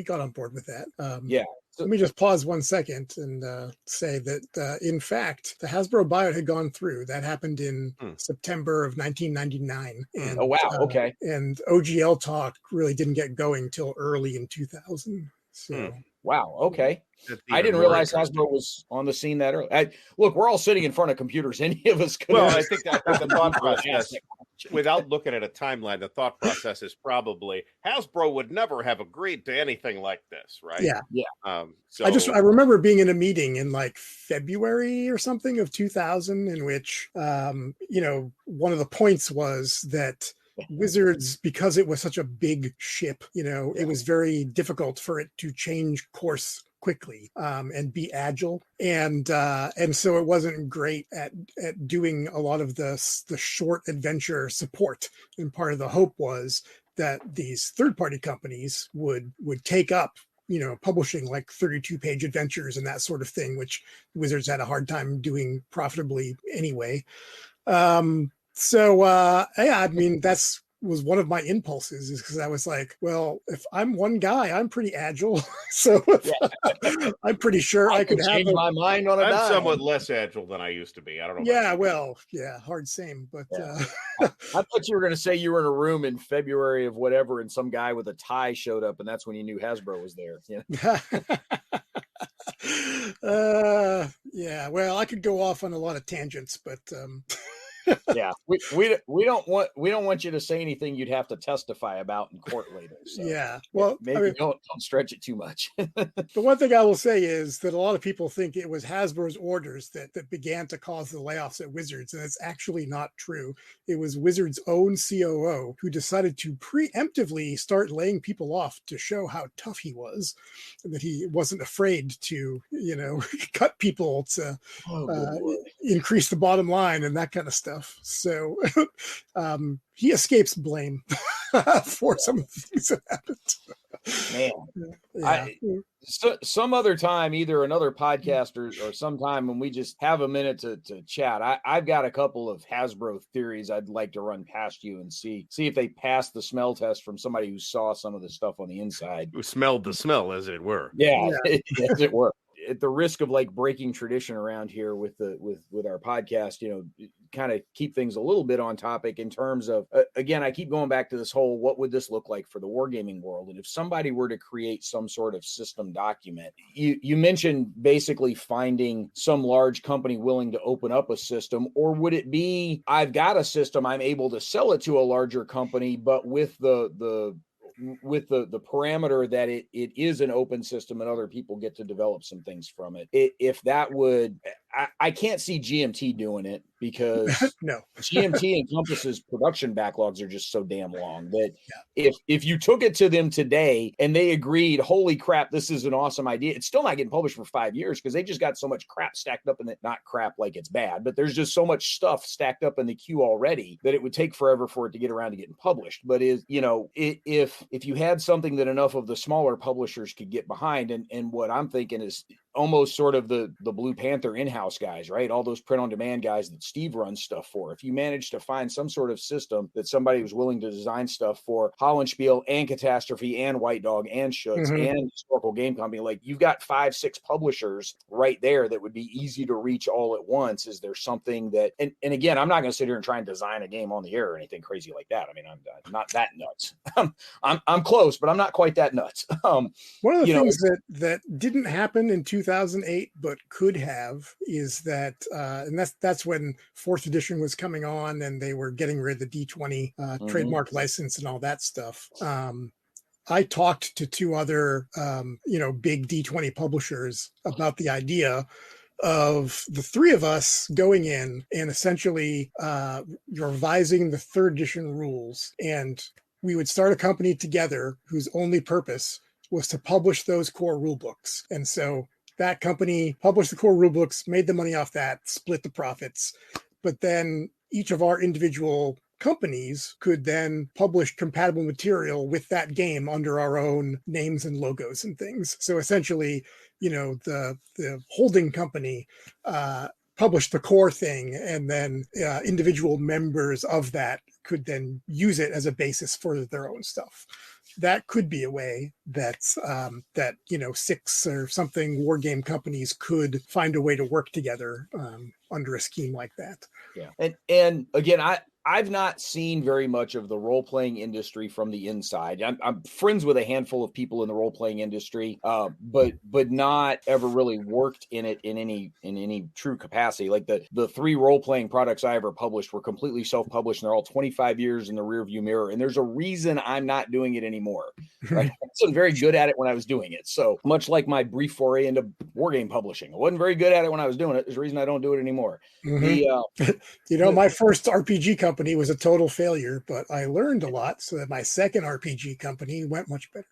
got on board with that. So let me just pause 1 second and say that in fact the Hasbro buyout had gone through. That happened in September of 1999. And, oh wow, okay. And OGL talk really didn't get going till early in 2000. So wow, okay. I didn't realize Hasbro was on the scene that early. Look, we're all sitting in front of computers. Any of us could. Well, I think that the thought process, without looking at a timeline, the thought process is probably Hasbro would never have agreed to anything like this, right? Yeah. I remember being in a meeting in like February or something of 2000 in which, one of the points was that Wizards, because it was such a big ship, it was very difficult for it to change course quickly and be agile, and so it wasn't great at doing a lot of the short adventure support. And part of the hope was that these third-party companies would take up publishing like 32-page adventures and that sort of thing, which Wizards had a hard time doing profitably anyway. That's was one of my impulses, is because I was like, well, if I'm one guy, I'm pretty agile. So I'm pretty sure I could change my mind on a dime. I'm somewhat less agile than I used to be. I don't know. Hard same. But I thought you were going to say you were in a room in February of whatever, and some guy with a tie showed up, and that's when you knew Hasbro was there. Well, I could go off on a lot of tangents, but we don't want you to say anything you'd have to testify about in court later. So maybe don't stretch it too much. The one thing I will say is that a lot of people think it was Hasbro's orders that began to cause the layoffs at Wizards, and it's actually not true. It was Wizards' own COO who decided to preemptively start laying people off to show how tough he was, and that he wasn't afraid to cut people to increase the bottom line and that kind of stuff. So he escapes blame. for some of the things that happened. Man, Yeah. some other time, either another podcast or sometime when we just have a minute to chat, I've got a couple of Hasbro theories I'd like to run past you and see if they pass the smell test from somebody who saw some of the stuff on the inside. Who smelled the smell, as it were. Yeah. As it were. At the risk of like breaking tradition around here with our podcast, kind of keep things a little bit on topic in terms of, again, I keep going back to this whole, what would this look like for the wargaming world? And if somebody were to create some sort of system document, you mentioned basically finding some large company willing to open up a system, or would it be, I've got a system, I'm able to sell it to a larger company, but with the parameter that it is an open system and other people get to develop some things from it. If that would, I can't see GMT doing it because no. GMT encompasses production backlogs are just so damn long that if you took it to them today and they agreed, holy crap, this is an awesome idea, it's still not getting published for 5 years because they just got so much crap stacked up in it. Not crap like it's bad, but there's just so much stuff stacked up in the queue already that it would take forever for it to get around to getting published. But if you had something that enough of the smaller publishers could get behind, and what I'm thinking is almost sort of the Blue Panther in-house guys, right? All those print on demand guys that Steve runs stuff for. If you managed to find some sort of system that somebody was willing to design stuff for Hollandspiel and Catastrophe and White Dog and Schutz and Historical Game Company, like you've got 5-6 publishers right there that would be easy to reach all at once. Is there something that, and again, I'm not going to sit here and try and design a game on the air or anything crazy like that. I mean, I'm not that nuts. I'm close, but I'm not quite that nuts. One of the things that didn't happen in 2008 but could have is that, and that's when 4th edition was coming on and they were getting rid of the D20 trademark license and all that stuff. I talked to 2 other, big D20 publishers about the idea of the 3 of us going in and essentially revising the 3rd edition rules, and we would start a company together whose only purpose was to publish those core rule books. And so that company published the core rule books, made the money off that, split the profits. But then each of our individual companies could then publish compatible material with that game under our own names and logos and things. So essentially, the holding company published the core thing, and then individual members of that could then use it as a basis for their own stuff. That could be a way that 6 or something war game companies could find a way to work together under a scheme like that. Yeah, and again, I've not seen very much of the role-playing industry from the inside. I'm friends with a handful of people in the role-playing industry, but not ever really worked in it in any true capacity. Like the 3 role-playing products I ever published were completely self-published, and they're all 25 years in the rearview mirror. And there's a reason I'm not doing it anymore. Right? I wasn't very good at it when I was doing it. So much like my brief foray into wargame publishing, I wasn't very good at it when I was doing it. There's a reason I don't do it anymore. My first RPG company was a total failure, but I learned a lot so that my second RPG company went much better.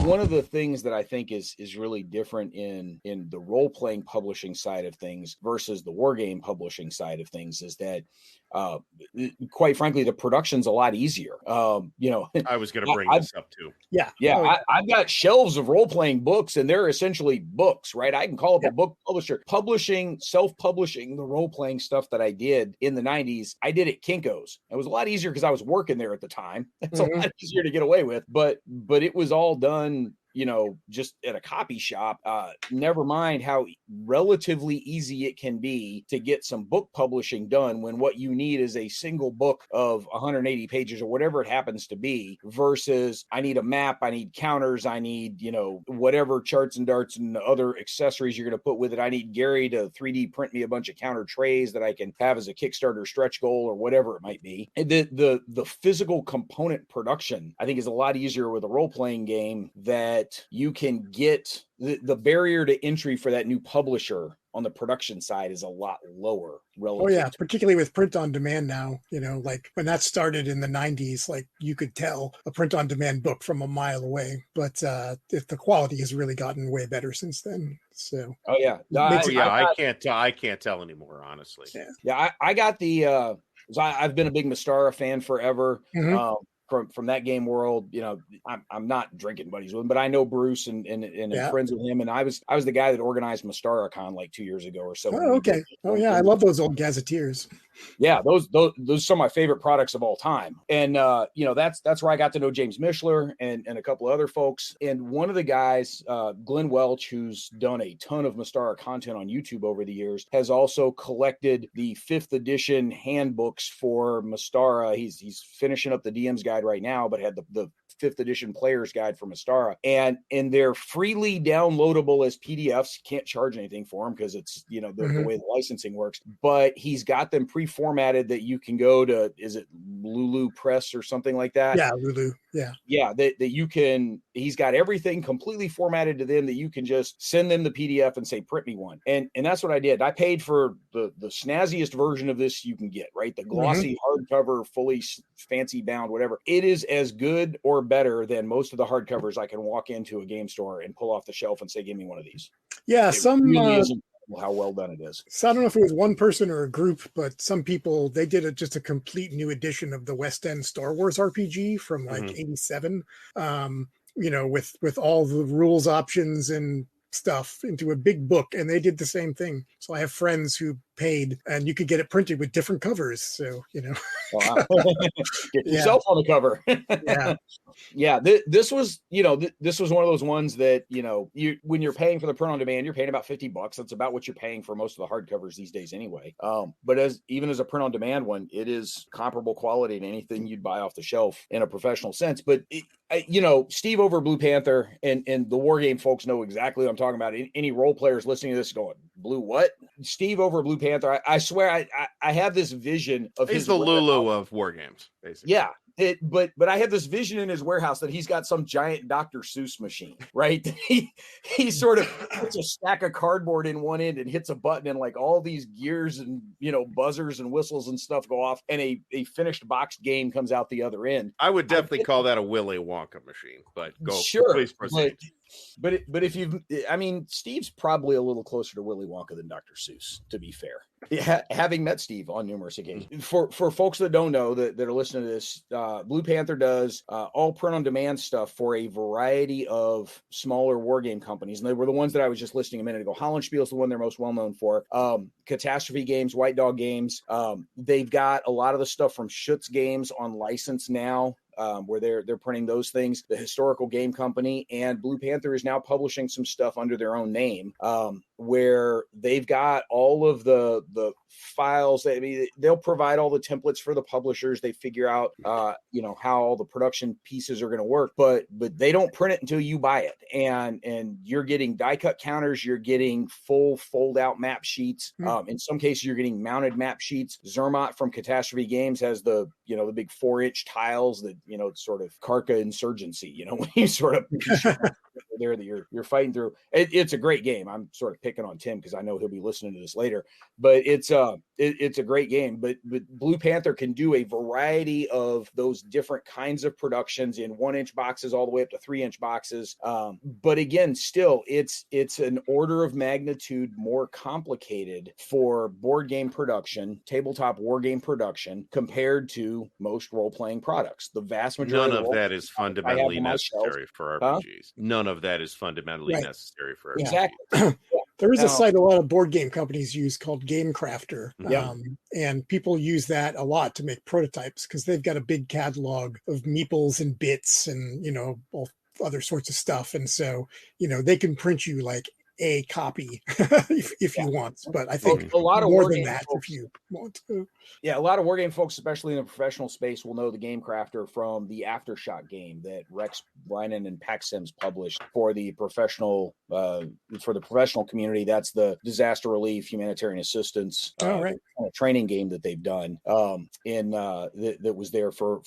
One of the things that I think is really different in the role-playing publishing side of things versus the wargame publishing side of things is that quite frankly, the production's a lot easier. I was going to bring this up too. Yeah. I've got shelves of role-playing books, and they're essentially books, right? I can call up a book publisher. Self-publishing the role-playing stuff that I did in the 90s, I did at Kinko's. It was a lot easier because I was working there at the time. It's a lot easier to get away with, but it was all done just at a copy shop. Never mind how relatively easy it can be to get some book publishing done when what you need is a single book of 180 pages or whatever it happens to be, versus I need a map, I need counters, I need, whatever charts and darts and other accessories you're going to put with it. I need Gary to 3D print me a bunch of counter trays that I can have as a Kickstarter stretch goal or whatever it might be. And the physical component production, I think, is a lot easier with a role-playing game that you can get. The barrier to entry for that new publisher on the production side is a lot lower relative. Oh yeah, to particularly with print on demand now. Like when that started in the 90s, like you could tell a print on demand book from a mile away. But if the quality has really gotten way better since then. So oh yeah, I can't tell anymore, honestly. I got the I've been a big Mystara fan forever. Mhm. From that game world, I'm not drinking buddies with him, but I know Bruce and am friends with him. And I was the guy that organized Mystara Con like 2 years ago or so. Oh, okay. Oh yeah, I love those old gazetteers. Yeah, those are some of my favorite products of all time. And that's where I got to know James Mishler and a couple of other folks. And one of the guys, Glenn Welch, who's done a ton of Mystara content on YouTube over the years, has also collected the 5th edition handbooks for Mystara. He's finishing up the DM's guide right now, but had the 5th edition player's guide for Mystara, and they're freely downloadable as PDFs. Can't charge anything for them because it's the way the licensing works, but he's got them pre-formatted that you can go to, is it Lulu Press or something like that? Yeah, Lulu. Yeah, that you can, he's got everything completely formatted to them that you can just send them the PDF and say, print me one. And that's what I did. I paid for the snazziest version of this you can get, right? The glossy hardcover, fully fancy bound, whatever. It is as good or better than most of the hardcovers I can walk into a game store and pull off the shelf and say, give me one of these. Yeah, it really is incredible how well done it is. So I don't know if it was one person or a group, but some people, they did just a complete new edition of the West End Star Wars RPG from like 87, with all the rules options and stuff into a big book, and they did the same thing. So I have friends who paid, and you could get it printed with different covers. So wow. Get yourself on the cover. This was this was one of those ones that you, when you're paying for the print on demand, you're paying about $50. That's about what you're paying for most of the hardcovers these days anyway. But even as a print on demand one, it is comparable quality to anything you'd buy off the shelf in a professional sense. But Steve over Blue Panther and the Wargame folks know exactly what I'm talking about. Any role players listening to this going, Blue what? Steve over Blue Panther, I swear I have this vision of he's the Lulu of Wargames, basically. Yeah. But I have this vision in his warehouse that he's got some giant Dr. Seuss machine, right? He sort of puts a stack of cardboard in one end and hits a button, and like all these gears and buzzers and whistles and stuff go off, and a finished boxed game comes out the other end. I would definitely call that a Willy Wonka machine, but please proceed. But if Steve's probably a little closer to Willy Wonka than Dr. Seuss, to be fair. Having met Steve on numerous occasions. For folks that don't know that are listening to this, Blue Panther does all print on demand stuff for a variety of smaller wargame companies, and they were the ones that I was just listing a minute ago. Hollandspiel is the one they're most well known for. Catastrophe Games, White Dog Games. They've got a lot of the stuff from Schutz Games on license now. Where they're printing those things, the Historical Game Company, and Blue Panther is now publishing some stuff under their own name, where they've got all of the files. They'll provide all the templates for the publishers. They figure out how all the production pieces are going to work, but they don't print it until you buy it, and you're getting die cut counters, you're getting full fold out map sheets. In some cases you're getting mounted map sheets. Zermatt from Catastrophe Games has the big 4-inch tiles that it's sort of Karka Insurgency, when you sort of there that you're fighting through. It's a great game. I'm sort of picking on Tim because I know he'll be listening to this later, but it's a great game. But Blue Panther can do a variety of those different kinds of productions in 1-inch boxes all the way up to 3-inch boxes. But again, still it's an order of magnitude more complicated for board game production, tabletop war game production, compared to most role-playing products. The vast majority of that is fundamentally necessary for RPGs. None of that is fundamentally necessary for RPGs. Exactly. There is a site a lot of board game companies use called Game Crafter, and people use that a lot to make prototypes because they've got a big catalog of meeples and bits and all other sorts of stuff, and so they can print you like a copy if you want, but I think a lot of more than that folks, if you want to. Yeah, a lot of wargame folks, especially in the professional space, will know the Game Crafter from the Aftershock game that Rex Brynan and Pack Sims published for the professional community. That's the disaster relief, humanitarian assistance training game that they've done. That was there for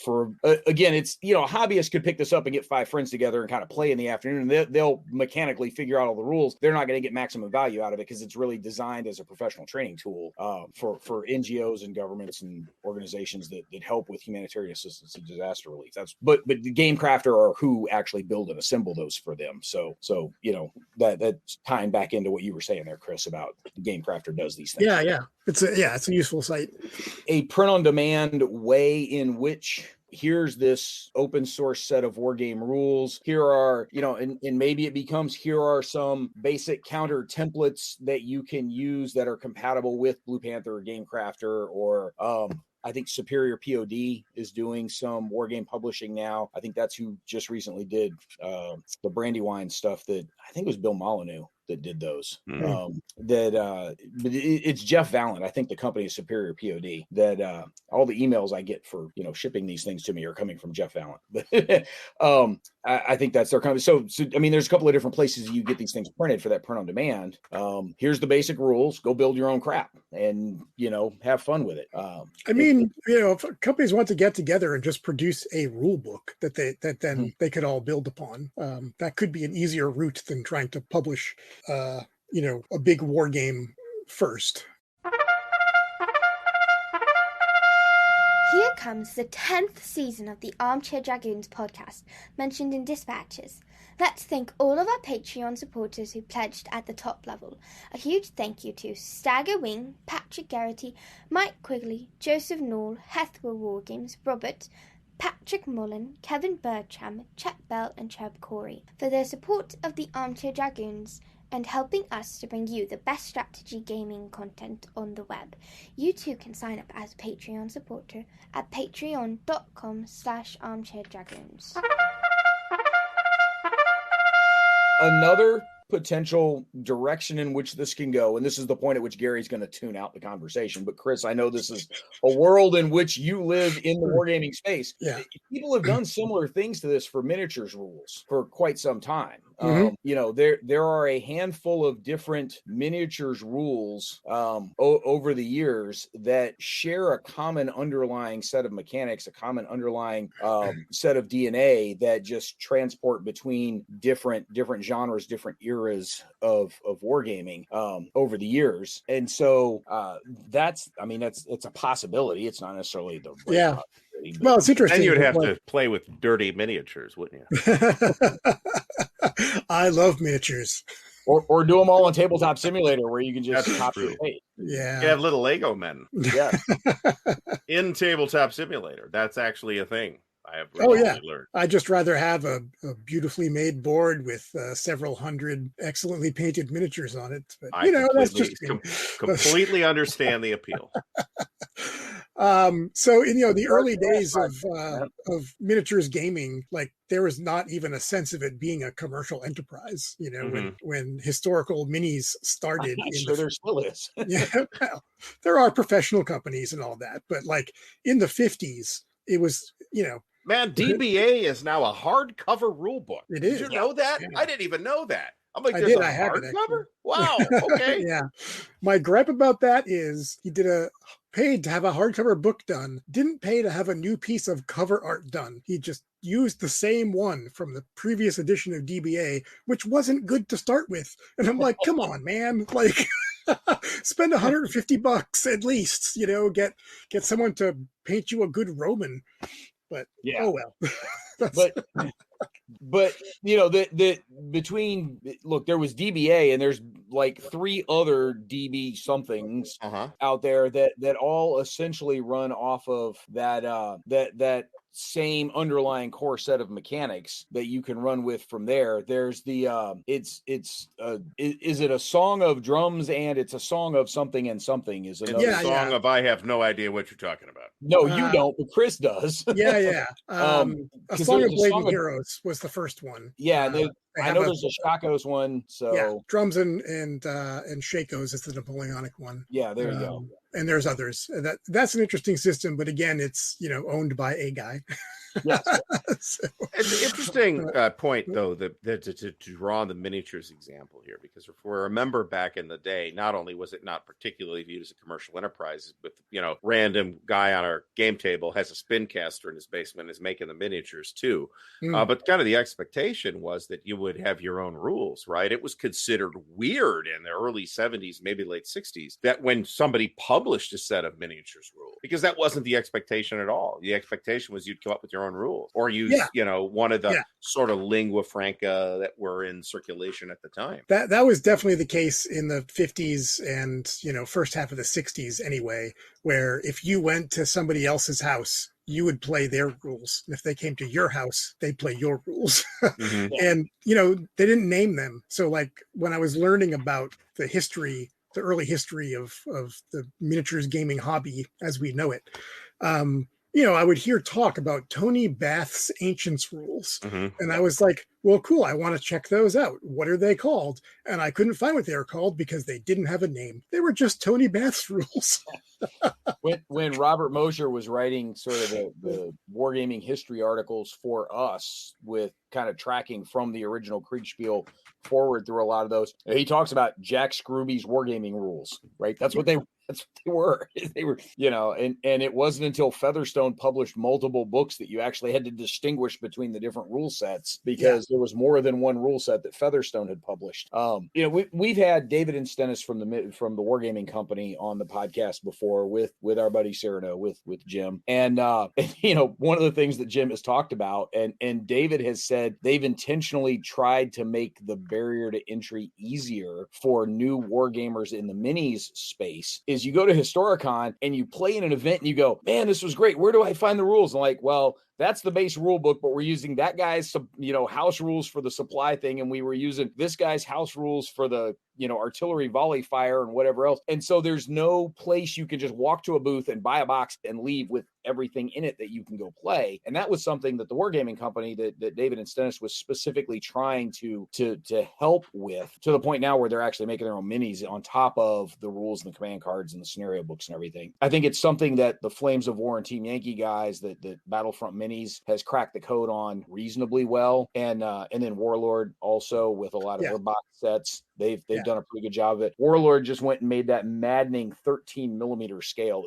again, it's hobbyists could pick this up and get 5 friends together and kind of play in the afternoon. And they'll mechanically figure out all the rules. They're not going to get maximum value out of it because it's really designed as a professional training tool for NGOs and governments and organizations that help with humanitarian assistance and disaster relief. But the game crafter are who actually build and assemble those for them. So that's tying back into what you were saying there, Chris, about the game crafter does these things. Yeah. It's a useful site. A print on demand way in which here's this open source set of war game rules. Here are, and maybe it becomes, here are some basic counter templates that you can use that are compatible with Blue Panther or Game Crafter, or I think Superior POD is doing some war game publishing now. I think that's who just recently did the Brandywine stuff that I think it was Bill Molyneux that did those. But it's Jeff Valent. I think the company is Superior POD. That all the emails I get for shipping these things to me are coming from Jeff Valent. But I think that's their company. So I mean, there's a couple of different places you get these things printed for that print on demand. Here's the basic rules. Go build your own crap and have fun with it. I mean, if companies want to get together and just produce a rule book that then they could all build upon, that could be an easier route than trying to publish a big war game first. Here comes the 10th season of the Armchair Dragoons podcast, mentioned in dispatches. Let's thank all of our Patreon supporters who pledged at the top level. A huge thank you to Stagger Wing, Patrick Garrity, Mike Quigley, Joseph Knoll, Hethwell Wargames, Robert, Patrick Mullen, Kevin Bertram, Chet Bell, and Chub Corey for their support of the Armchair Dragoons and helping us to bring you the best strategy gaming content on the web. You too can sign up as a Patreon supporter at patreon.com/armchairdragoons. Another potential direction in which this can go, and this is the point at which Gary's going to tune out the conversation, but Chris, I know this is a world in which you live in the wargaming space. Yeah. People have done similar things to this for miniatures rules for quite some time. There are a handful of different miniatures rules over the years that share a common underlying set of mechanics, a common underlying set of DNA that just transport between different genres, different eras of wargaming over the years. And so it's a possibility. It's not necessarily the right possibility. Well, it's interesting. And you'd have to play with dirty miniatures, wouldn't you? I love miniatures. Or do them all on Tabletop Simulator where you can just copy and paste. Yeah. You have little Lego men. Yeah. In Tabletop Simulator. That's actually a thing. I have learned. I'd just rather have a beautifully made board with several hundred excellently painted miniatures on it. But that's just completely understand the appeal. So in the early days of miniatures gaming, like there was not even a sense of it being a commercial enterprise. When historical minis started, There still is. Yeah, well, there are professional companies and all that, but like in the 50s, it was Man, DBA is now a hardcover rule book. It is. Did you know that? Yeah. I didn't even know that. I'm like, I there's did. a I have it, hardcover? Wow. Okay. Yeah. My gripe about that is he paid to have a hardcover book done, didn't pay to have a new piece of cover art done. He just used the same one from the previous edition of DBA, which wasn't good to start with. And I'm like, come on, man. Like, spend $150 at least, get someone to paint you a good Roman. But oh well. But there was DBA and there's like 3 other DB somethings out there that all essentially run off of that same underlying core set of mechanics that you can run with from there. There's the is it a song of drums and it's a song of something and something is another song of I have no idea what you're talking about. No, you don't, but Chris does. Yeah. A Song of Blade Heroes was the first one. Yeah, I know there's a Shakos one. So yeah, drums and Shakos is the Napoleonic one. Yeah, there you go. And there's others. That's an interesting system, but again, it's owned by a guy. Yes. So, It's an interesting point, though, that to draw on the miniatures example here, because if we remember back in the day, not only was it not particularly viewed as a commercial enterprise, with random guy on our game table has a spin caster in his basement and is making the miniatures too, but kind of the expectation was that you would have your own rules, right? It was considered weird in the early 70s, maybe late 60s, that when somebody published a set of miniatures rules, because that wasn't the expectation at all. The expectation was you'd come up with your own rules or use, one of the sort of lingua franca that were in circulation at the time. That was definitely the case in the 50s and, first half of the 60s anyway, where if you went to somebody else's house, you would play their rules. And if they came to your house, they'd play your rules. Mm-hmm. And, they didn't name them. So like when I was learning about the early history of the miniatures gaming hobby as we know it, I would hear talk about Tony Bath's Ancients rules. Mm-hmm. And I was like, well, cool. I want to check those out. What are they called? And I couldn't find what they were called because they didn't have a name. They were just Tony Bath's rules. when Robert Mosher was writing sort of the wargaming history articles for us, with kind of tracking from the original Kriegspiel forward through a lot of those, he talks about Jack Scrooby's wargaming rules, right? That's what they were. They were, and it wasn't until Featherstone published multiple books that you actually had to distinguish between the different rule sets, because there was more than one rule set that Featherstone had published. We've had David and Stennis from the Wargaming Company on the podcast before with our buddy Cyrano, with Jim. And one of the things that Jim has talked about, and David has said, they've intentionally tried to make the barrier to entry easier for new wargamers in the minis space, is you go to Historicon and you play in an event and you go, man, this was great. Where do I find the rules? And like, well, that's the base rule book, but we're using that guy's, house rules for the supply thing. And we were using this guy's house rules for the, artillery volley fire and whatever else. And so there's no place you can just walk to a booth and buy a box and leave with everything in it that you can go play. And that was something that the Wargaming Company that David and Stennis was specifically trying to help with, to the point now where they're actually making their own minis on top of the rules and the command cards and the scenario books and everything. I think it's something that the Flames of War and Team Yankee guys that Battlefront Minis has cracked the code on reasonably well. And then Warlord also, with a lot of their box sets, they've done a pretty good job of it. Warlord just went and made that maddening 13 millimeter scale.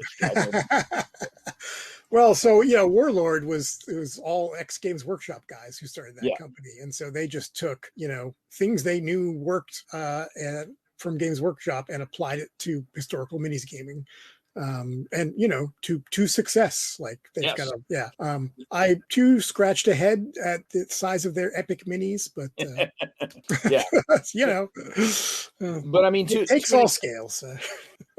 Well, so Warlord it was all ex Games Workshop guys who started that company, and so they just took things they knew worked from Games Workshop and applied it to historical minis gaming. And to success. Like they've got I too scratched ahead at the size of their epic minis, but but I mean, it takes all scales.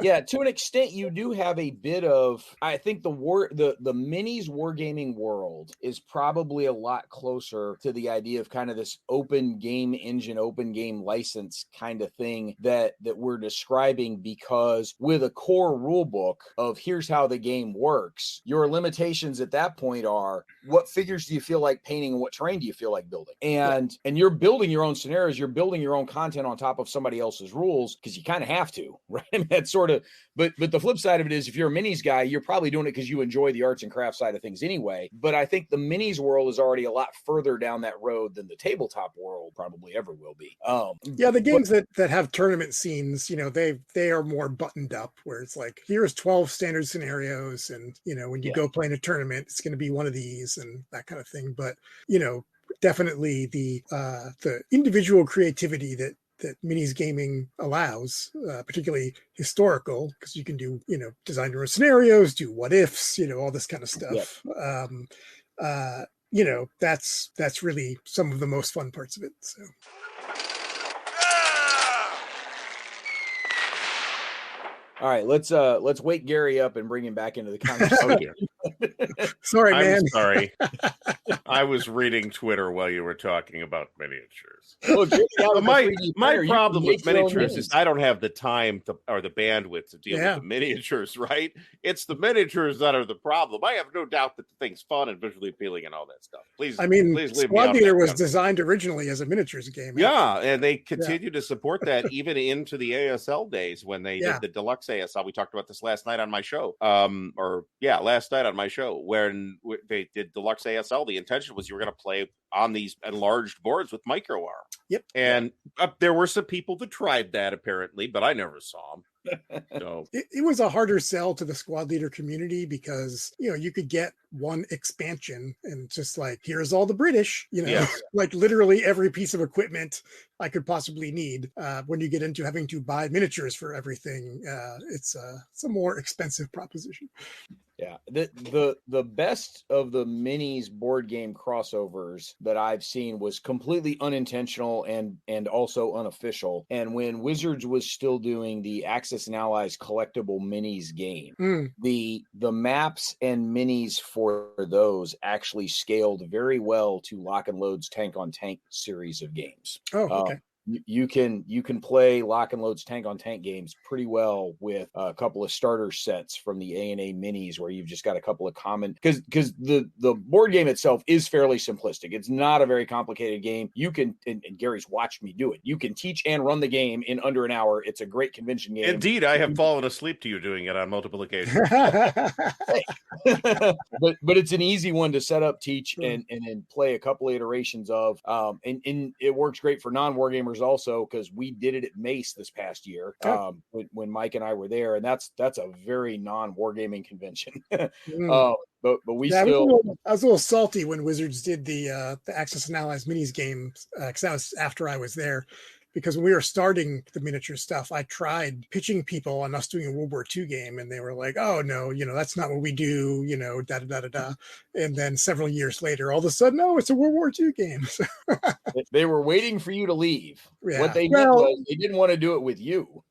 Yeah, to an extent, you do have a bit of. I think the minis wargaming world is probably a lot closer to the idea of kind of this open game engine, open game license kind of thing that we're describing, because with a core rule book of here's how the game works, your limitations at that point are what figures do you feel like painting and what terrain do you feel like building, and you're building your own scenarios, you're building your own content on top of somebody else's rules because you kind of have to, right? I mean, that's sort of, but the flip side of it is, if you're a minis guy, you're probably doing it because you enjoy the arts and crafts side of things anyway. But I think the minis world is already a lot further down that road than the tabletop world probably ever will be. The games that have tournament scenes, they are more buttoned up, where it's like, here's 12 standard scenarios, and when you go play in a tournament, it's going to be one of these and that kind of thing. But definitely the individual creativity that minis gaming allows, particularly historical, because you can do, design your own scenarios, do what ifs, all this kind of stuff. That's really some of the most fun parts of it. So. All right, let's wake Gary up and bring him back into the conversation. Sorry, man. I'm sorry. I was reading Twitter while you were talking about miniatures. Look, My problem with miniatures is I don't have the time or the bandwidth to deal with the miniatures, right? It's the miniatures that are the problem. I have no doubt that the thing's fun and visually appealing and all that stuff. Please leave me Squad out Leader of that was designed originally as a miniatures game. Yeah, and they continue to support that even into the ASL days when they did the deluxe ASL. We talked about this last night on my show. Last night on my show when they did deluxe ASL. The intention was you were going to play on these enlarged boards with micro arm. Yep. And there were some people that tried that apparently, but I never saw them. So it was a harder sell to the Squad Leader community because, you could get one expansion and just like, here's all the British, like literally every piece of equipment I could possibly need. When you get into having to buy miniatures for everything, it's a more expensive proposition. Yeah, the best of the minis board game crossovers that I've seen was completely unintentional and also unofficial. And when Wizards was still doing the Axis and Allies collectible minis game, the maps and minis for those actually scaled very well to Lock and Load's Tank on Tank series of games. Oh, okay. You can play Lock and Load's Tank on Tank games pretty well with a couple of starter sets from the A&A minis where you've just got a couple of common because the board game itself is fairly simplistic. It's not a very complicated game. You can and Gary's watched me do it. You can teach and run the game in under an hour. It's a great convention game. Indeed, I have fallen asleep to you doing it on multiple occasions. but it's an easy one to set up, teach, and then play a couple of iterations of. And it works great for non-wargamers also because we did it at Mace this past year when Mike and I were there, and that's a very non-wargaming convention. But we still. I was a little salty when Wizards did the Axis and Allies minis games because that was after I was there. Because when we were starting the miniature stuff, I tried pitching people on us doing a World War II game, and they were like, "Oh no, that's not what we do," da da da da da. And then several years later, all of a sudden, oh, it's a World War II game. They were waiting for you to leave. Yeah. What they did was they didn't want to do it with you.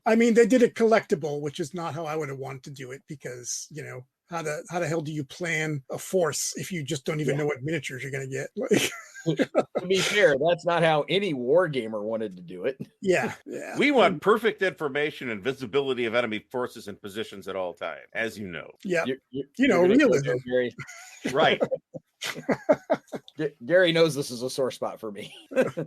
I mean, they did a collectible, which is not how I would have wanted to do it because how the hell do you plan a force if you just don't even know what miniatures you're going to get? Like. To be fair, that's not how any wargamer wanted to do it. Yeah. We want perfect information and visibility of enemy forces and positions at all times, as you know. Yeah. You're realism. Gary. Right. Gary knows this is a sore spot for me.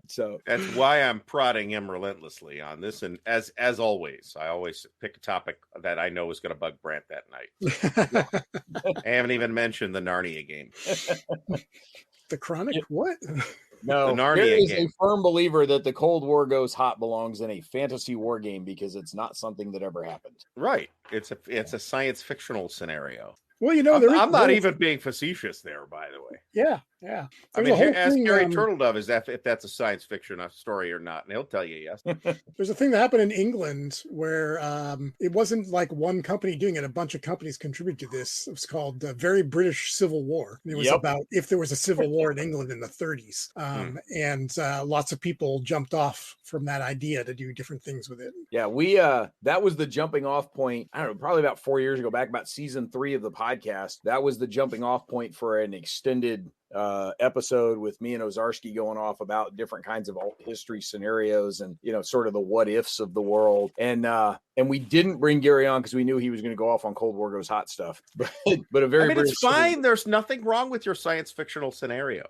So that's why I'm prodding him relentlessly on this. And as always, I always pick a topic that I know is going to bug Brant that night. I haven't even mentioned the Narnia game. The Chronic? What? No, the Narnia Gary is game. a firm believer that the Cold War Goes Hot belongs in a fantasy war game because it's not something that ever happened. Right. It's a science fictional scenario. Well, I'm not even being facetious there, by the way. Yeah. I mean, ask Gary Turtledove if that's a science fiction story or not, and he'll tell you yes. There's a thing that happened in England where it wasn't like one company doing it. A bunch of companies contributed to this. It was called the Very British Civil War. And it was about if there was a civil war in England in the 30s. And lots of people jumped off from that idea to do different things with it. Yeah, we that was the jumping off point. I don't know, probably about 4 years ago, back about season 3 of the podcast. That was the jumping off point for an extended episode with me and Ozarski going off about different kinds of alt history scenarios and sort of the what ifs of the world, and we didn't bring Gary on because we knew he was going to go off on Cold War Goes Hot stuff, but a very it's fine. There's nothing wrong with your science fictional scenario.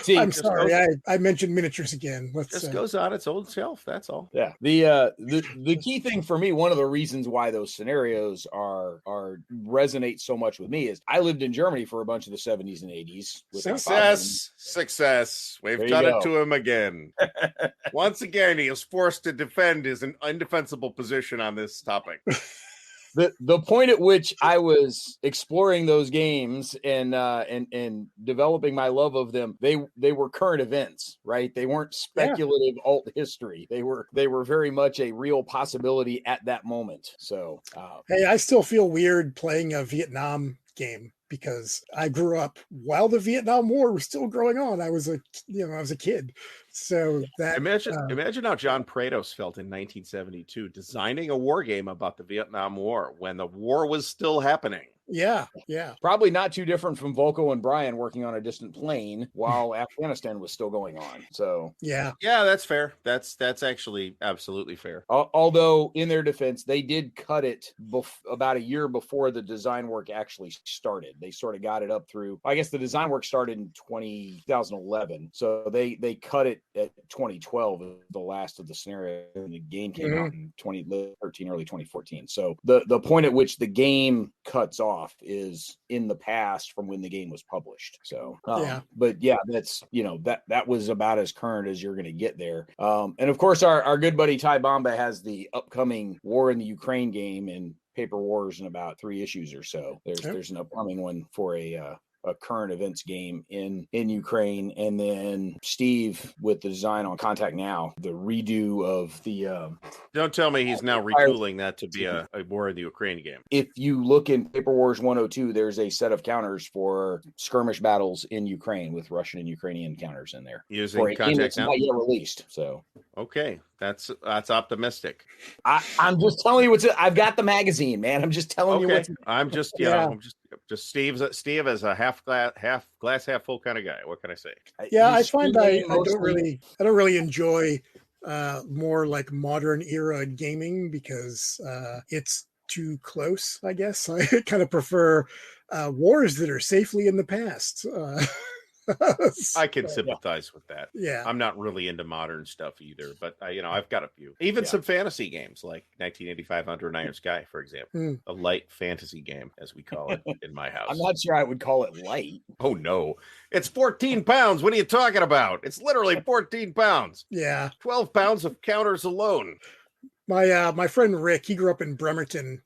See, I'm sorry, I mentioned miniatures again. Just goes on its own shelf, that's all. Yeah, the key thing for me, one of the reasons why those scenarios are resonate so much with me is I lived in Germany for a bunch of the 70s and 80s. Success. We've done it to him again. Once again, he is forced to defend his indefensible position on this topic. The point at which I was exploring those games and developing my love of them, they were current events, right? They weren't speculative alt history. They were very much a real possibility at that moment. So, hey, I still feel weird playing a Vietnam game because I grew up while the Vietnam War was still going on. I was a kid. So that Imagine how John Prados felt in 1972 designing a war game about the Vietnam War when the war was still happening. yeah. Probably not too different from Volko and Brian working on a distant plane while Afghanistan was still going on. So Yeah, that's fair. That's actually absolutely fair. Although in their defense, they did cut it about a year before the design work actually started. They sort of got it up through, I guess the design work started in 2011. So they cut it at 2012, the last of the scenario, and the game came out in 2013, early 2014. So the point at which the game cuts off is in the past from when the game was published. So but yeah, that's that was about as current as you're going to get there. And of course our good buddy Ty Bomba has the upcoming War in the Ukraine game in Paper Wars in about 3 issues or so. There's an upcoming one for a current events game in Ukraine, and then Steve with the design on Contact Now, the redo of the don't tell me he's now retooling that to be a War in the Ukraine game. If you look in Paper Wars 102, there's a set of counters for skirmish battles in Ukraine with Russian and Ukrainian counters in there using for a game Contact that's Now. not yet released. So okay, that's optimistic. I'm just telling you I've got the magazine, man. I'm just telling you what's. I'm just I'm just Steve is a half glass half full kind of guy. What can I say? Yeah, I find I don't really enjoy more like modern era gaming because it's too close, I guess. I kind of prefer wars that are safely in the past. I can sympathize with that. Yeah, I'm not really into modern stuff either, but I've got a few. Even some fantasy games like 1985 Under an Iron Sky, for example, a light fantasy game, as we call it in my house. I'm not sure I would call it light. Oh no, it's 14 pounds. What are you talking about? It's literally 14 pounds. Yeah, 12 pounds of counters alone. My friend Rick, he grew up in Bremerton,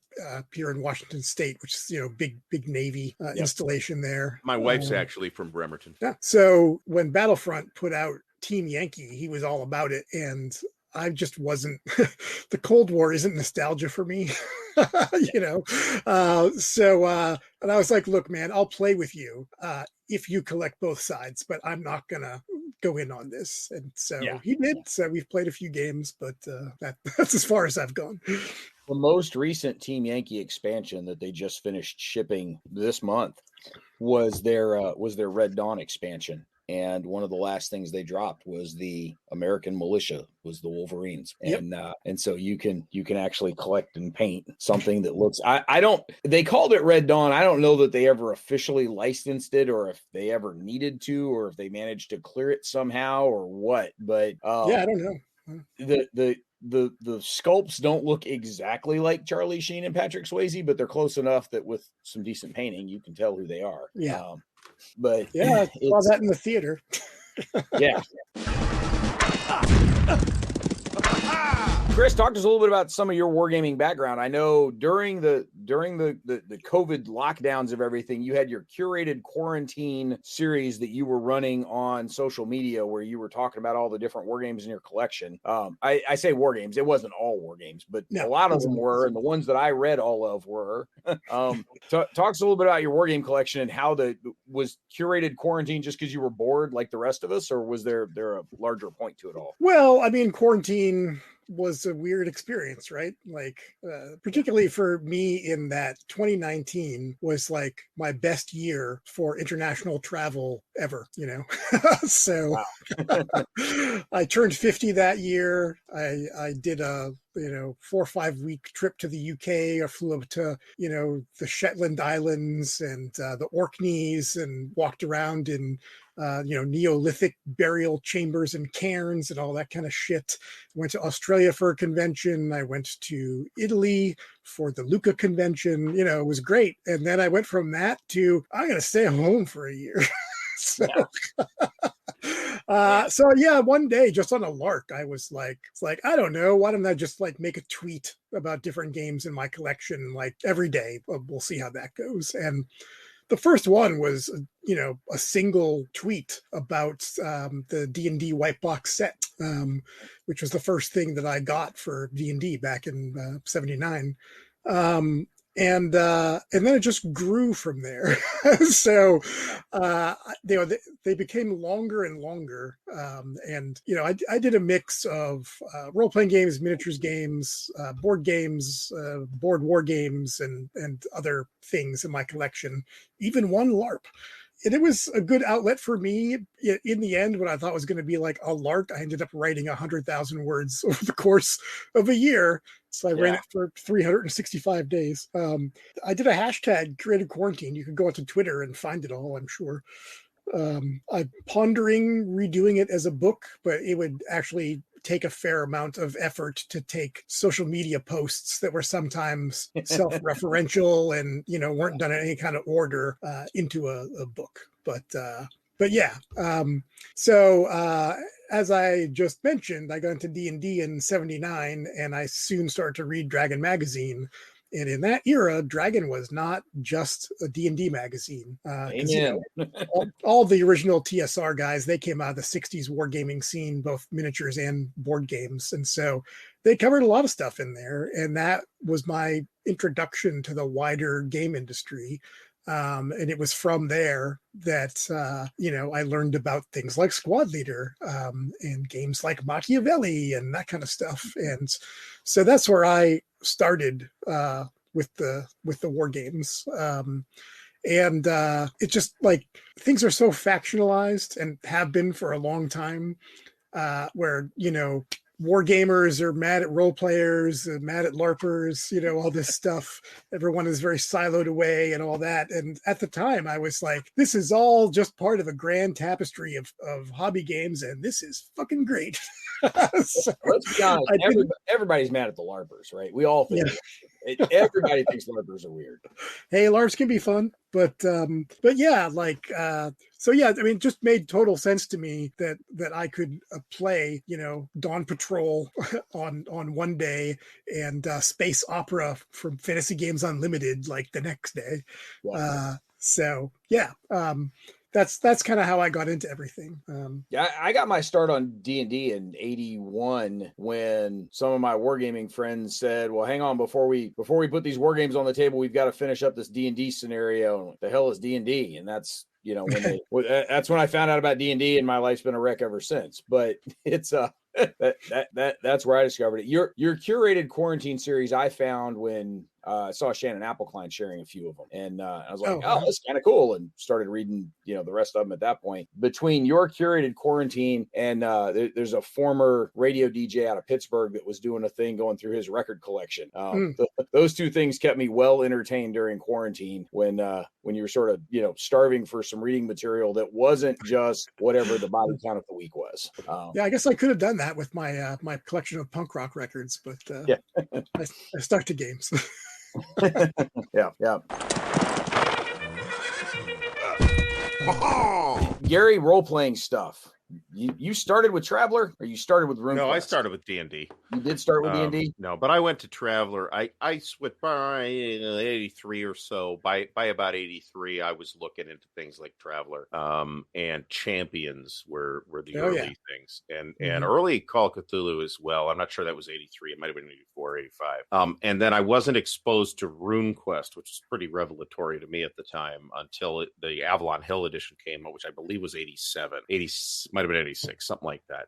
here in Washington State, which is big Navy installation there. My wife's actually from Bremerton. Yeah. So when Battlefront put out Team Yankee, he was all about it, and I just wasn't. The Cold War isn't nostalgia for me, So and I was like, look, man, I'll play with you if you collect both sides, but I'm not gonna go in on this. And so he did. So we've played a few games, but that's as far as I've gone. The most recent Team Yankee expansion that they just finished shipping this month was their Red Dawn expansion. And one of the last things they dropped was the American Militia, was the Wolverines. And and so you can actually collect and paint something that looks, they called it Red Dawn. I don't know that they ever officially licensed it or if they ever needed to, or if they managed to clear it somehow or what. But I don't know. The sculpts don't look exactly like Charlie Sheen and Patrick Swayze, but they're close enough that with some decent painting, you can tell who they are. Yeah. But I saw that in the theater. Yeah. Chris, talk to us a little bit about some of your wargaming background. I know during the COVID lockdowns of everything, you had your curated quarantine series that you were running on social media where you were talking about all the different war games in your collection. I say war games. It wasn't all war games, but a lot of them were, and the ones that I read all of were. Talk to us a little bit about your war game collection and how was curated quarantine just because you were bored like the rest of us, or was there a larger point to it all? Well, I mean, quarantine was a weird experience, right? Like, particularly for me in that 2019 was like my best year for international travel ever, So I turned 50 that year. I did a 4 or 5 week trip to the UK. I flew up to, the Shetland Islands and the Orkneys and walked around in Neolithic burial chambers and cairns and all that kind of shit. Went to Australia for a convention. I went to Italy for the Lucca convention. It was great. And then I went from that to, I'm going to stay home for a year. One day just on a lark, I was like, I don't know, why don't I just like make a tweet about different games in my collection, like every day, we'll see how that goes. And the first one was, a single tweet about the D&D white box set, which was the first thing that I got for D&D back in 79. and then it just grew from there. So they became longer and longer, and I did a mix of role-playing games, miniatures games, board games, board war games, and other things in my collection, even one LARP. And it was a good outlet for me. In the end, what I thought was going to be like a lark, I ended up writing 100,000 words over the course of a year. So I ran it for 365 days. I did a hashtag creative quarantine. You could go onto Twitter and find it all, I'm sure. I'm pondering redoing it as a book, but it would actually take a fair amount of effort to take social media posts that were sometimes self-referential and weren't done in any kind of order into a book. But yeah. So as I just mentioned, I got into D&D in '79, and I soon started to read Dragon magazine. And in that era, Dragon was not just a D&D magazine. All the original TSR guys, they came out of the 60s wargaming scene, both miniatures and board games. And so they covered a lot of stuff in there. And that was my introduction to the wider game industry. And it was from there that, I learned about things like Squad Leader and games like Machiavelli and that kind of stuff. And so that's where I started with the war games. And it's just like things are so factionalized and have been for a long time, where wargamers are mad at role players, mad at LARPers, all this stuff. Everyone is very siloed away and all that. And at the time I was like, this is all just part of a grand tapestry of hobby games, and this is fucking great. So, let's be honest, everybody's mad at the LARPers, right? We all think everybody thinks LARPers are weird. Hey, LARPs can be fun, but yeah, so yeah, I mean, it just made total sense to me that I could play, Dawn Patrol on one day and space opera from Fantasy Games Unlimited like the next day. Wow. So yeah, that's kind of how I got into everything. I got my start on D&D in '81 when some of my wargaming friends said, well, hang on, before we put these war games on the table, we've got to finish up this D&D scenario. And what the hell is D&D? And that's that's when I found out about D&D, and my life's been a wreck ever since. But it's that's where I discovered it. Your curated quarantine series I found when I saw Shannon Applecline sharing a few of them, and I was like, oh, that's kind of cool, and started reading the rest of them at that point. Between your curated quarantine and there's a former radio DJ out of Pittsburgh that was doing a thing going through his record collection. Those two things kept me well entertained during quarantine when you were sort of starving for some reading material that wasn't just whatever the body count of the week was. Yeah, I guess I could have done that with my my collection of punk rock records, but I stuck to games. Yeah. Gary, role-playing stuff. You started with Traveler, or you started with RuneQuest? No, I started with D&D. You did start with D&D? No, but I went to Traveler. I switched by 83 or so. By about 83, I was looking into things like Traveler, and Champions were the early things, and early Call of Cthulhu as well. I'm not sure that was 83. It might have been 84, 85. And then I wasn't exposed to RuneQuest, which was pretty revelatory to me at the time, until the Avalon Hill edition came out, which I believe was 87. Might have been 86, something like that.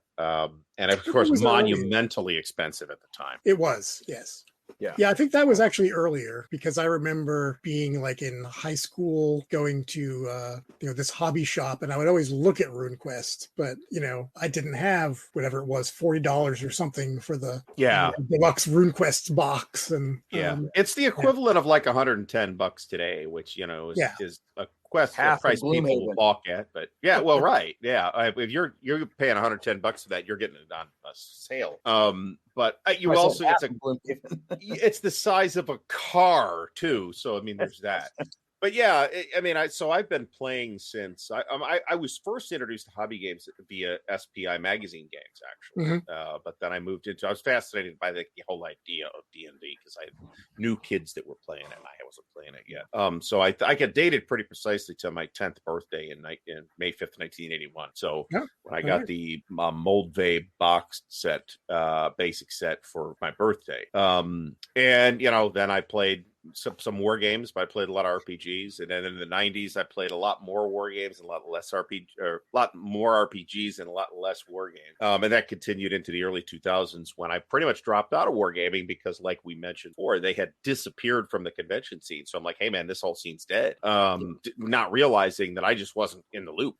And of course, monumentally expensive at the time. It was, yes. Yeah, I think that was actually earlier, because I remember being like in high school, going to this hobby shop, and I would always look at RuneQuest, but I didn't have whatever it was, $40 or something for the deluxe RuneQuest box, and it's the equivalent of like $110 today, which is a quest price people will balk at, but if you're paying $110 for that, you're getting it on a sale. But you also it's the size of a car too, so I mean there's that. But yeah, I've been playing since I was first introduced to hobby games via SPI magazine games, actually. But then I was fascinated by the whole idea of D&D, because I knew kids that were playing it, and I wasn't playing it yet. So I get dated pretty precisely to my 10th birthday in May 5th, 1981. So when I got the Moldvay box set, basic set for my birthday, and then I played some war games, but I played a lot of RPGs. And then in the 90s, I played a lot more war games and a lot more RPGs and a lot less war games. And that continued into the early 2000s when I pretty much dropped out of wargaming because, like we mentioned before, they had disappeared from the convention scene. So I'm like, hey man, this whole scene's dead. Not realizing that I just wasn't in the loop.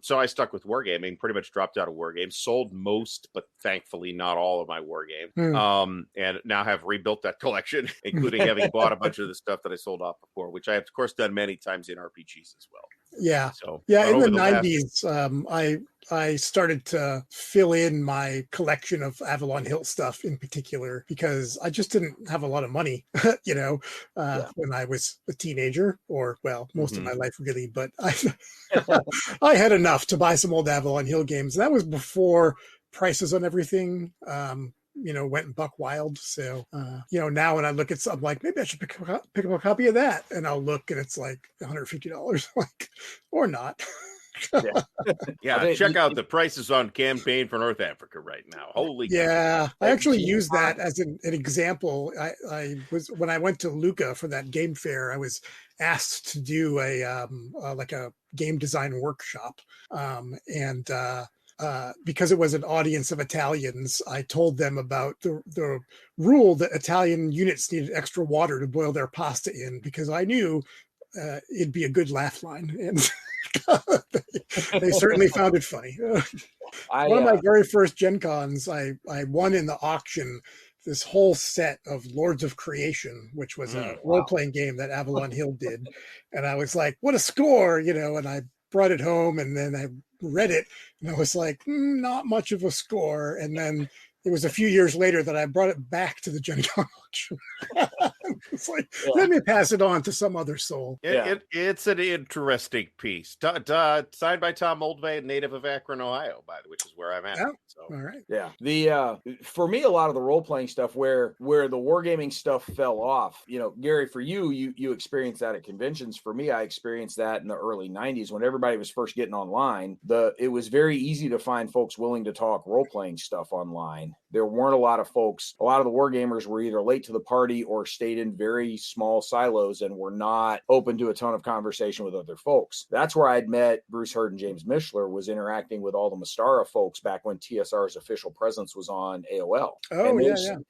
So I stuck with wargaming, pretty much dropped out of wargames, sold most, but thankfully not all of my war games. And now have rebuilt that collection, including having bought a bunch of the stuff that I sold off before, which I have of course done many times in RPGs as well. Yeah. So yeah, in the 90s, I started to fill in my collection of Avalon Hill stuff in particular because I just didn't have a lot of money, when I was a teenager, or well, most of my life really. But I had enough to buy some old Avalon Hill games. That was before prices on everything went buck wild. So, now when I look at something, like maybe I should pick up a copy of that, and I'll look and it's like $150, like, or not. Check out the prices on campaign for North Africa right now. Holy I actually use that as an example. I was, when I went to Lucca for that game fair, I was asked to do a game design workshop, and because it was an audience of Italians, I told them about the rule that Italian units needed extra water to boil their pasta in, because I knew it'd be a good laugh line, and they certainly found it funny. One of my very first Gen Cons, I won in the auction this whole set of Lords of Creation, which was a role-playing game that Avalon Hill did. And I was like, what a score, and I brought it home, and then I read it, and I was like, not much of a score. And then it was a few years later that I brought it back to the Gen Con auction. It's like, let me pass it on to some other soul. It's an interesting piece. Signed by Tom Oldvay, native of Akron, Ohio, which is where I'm at. So. All right. Yeah. The for me, a lot of the role playing stuff where the wargaming stuff fell off. Gary, for you experienced that at conventions. For me, I experienced that in the early 90s when everybody was first getting online. It was very easy to find folks willing to talk role playing stuff online. There weren't a lot of folks. A lot of the wargamers were either late to the party or stayed in very small silos and were not open to a ton of conversation with other folks. That's where I'd met Bruce Hurd and James Mishler, was interacting with all the Mystara folks back when TSR's official presence was on AOL.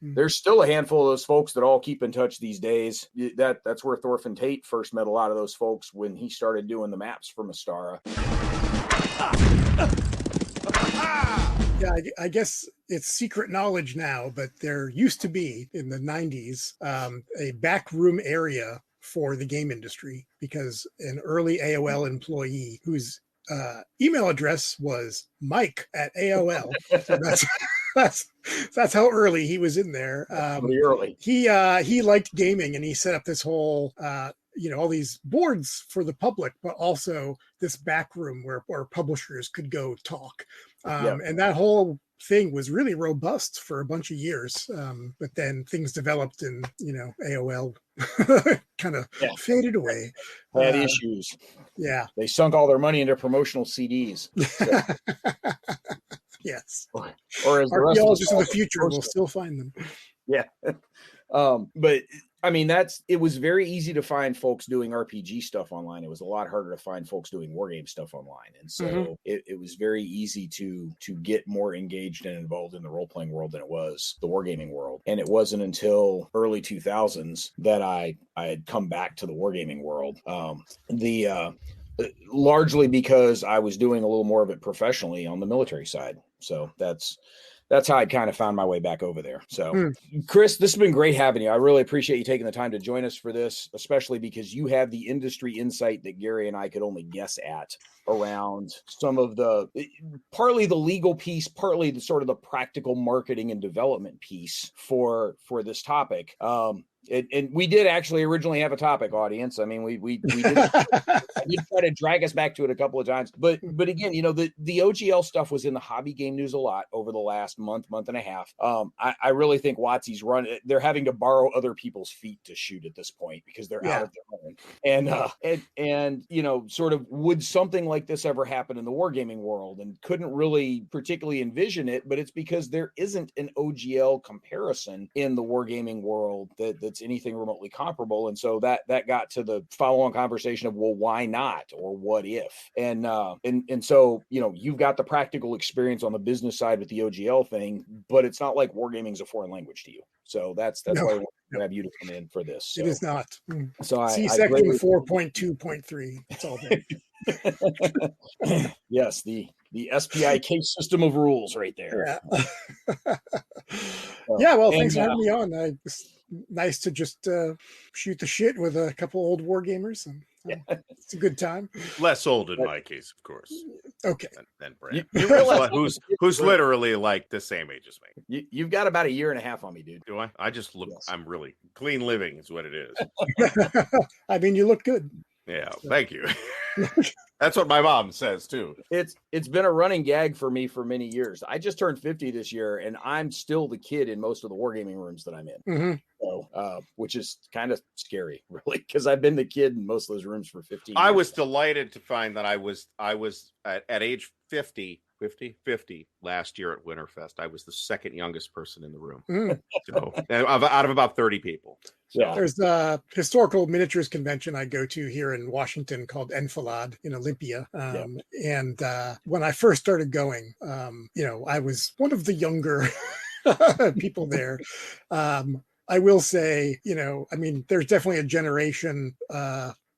There's still a handful of those folks that all keep in touch these days. That's where Thorfinn Tate first met a lot of those folks when he started doing the maps for Mystara. Yeah, I guess it's secret knowledge now, but there used to be in the 90s a backroom area for the game industry, because an early AOL employee whose email address was Mike at AOL. So that's how early he was in there. Pretty early. He liked gaming, and he set up this whole all these boards for the public, but also this back room where publishers could go talk. And that whole thing was really robust for a bunch of years. But then things developed, and AOL kind of faded away. Had issues. Yeah. They sunk all their money into promotional CDs. So. Yes. Or as the rest archaeologists of the future will still find them. Yeah. But I mean, it was very easy to find folks doing RPG stuff online. It was a lot harder to find folks doing wargame stuff online. And so it was very easy to get more engaged and involved in the role-playing world than it was the wargaming world. And it wasn't until early 2000s that I had come back to the wargaming world. Largely because I was doing a little more of it professionally on the military side. So that's how I kind of found my way back over there. So, Chris, this has been great having you. I really appreciate you taking the time to join us for this, especially because you have the industry insight that Gary and I could only guess at around some of partly the legal piece, partly the sort of the practical marketing and development piece for this topic. And we did actually originally have a topic, audience. I mean, we did, I did try to drag us back to it a couple of times, but again, the OGL stuff was in the hobby game news a lot over the last month and a half. I really think WotC's they're having to borrow other people's feet to shoot at this point because they're out of their own. And sort of, would something like this ever happen in the wargaming world? And couldn't really particularly envision it, but it's because there isn't an OGL comparison in the wargaming world that that's anything remotely comparable. And so that got to the follow-on conversation of, well, why not, or what if? And so, you know, you've got the practical experience on the business side with the OGL thing, but it's not like wargaming is a foreign language to you. So that's why I want to have you to come in for this. So. It is not. So see I section greatly... 4.2.3. It's all there. Yes, the SPI case system of rules right there. Yeah. Yeah, well, thanks for having me on. It's nice to just shoot the shit with a couple old war gamers, and it's a good time. Less old in my case, of course. Okay. Than Brad. Who's literally like the same age as me. You've got about 1.5 years on me, dude. Do I? I just look. Yes. I'm really clean living is what it is. I mean, you look good. Yeah, thank you. That's what my mom says too. It's been a running gag for me for many years. I just turned 50 this year, and I'm still the kid in most of the wargaming rooms that I'm in. Mm-hmm. So, which is kind of scary, really, because I've been the kid in most of those rooms for 15 years. I was delighted to find that I was at age 50 last year at Winterfest. I was the second youngest person in the room. So out of about 30 people. So. Yeah. There's a historical miniatures convention I go to here in Washington called Enfilade in Olympia. And when I first started going, you know, I was one of the younger people there. I will say, you know, I mean, there's definitely a generation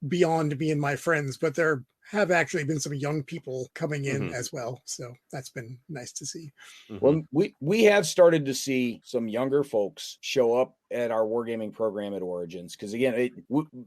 beyond me and my friends, but there have actually been some young people coming in as well. So that's been nice to see. Well, we have started to see some younger folks show up at our wargaming program at Origins. Because again,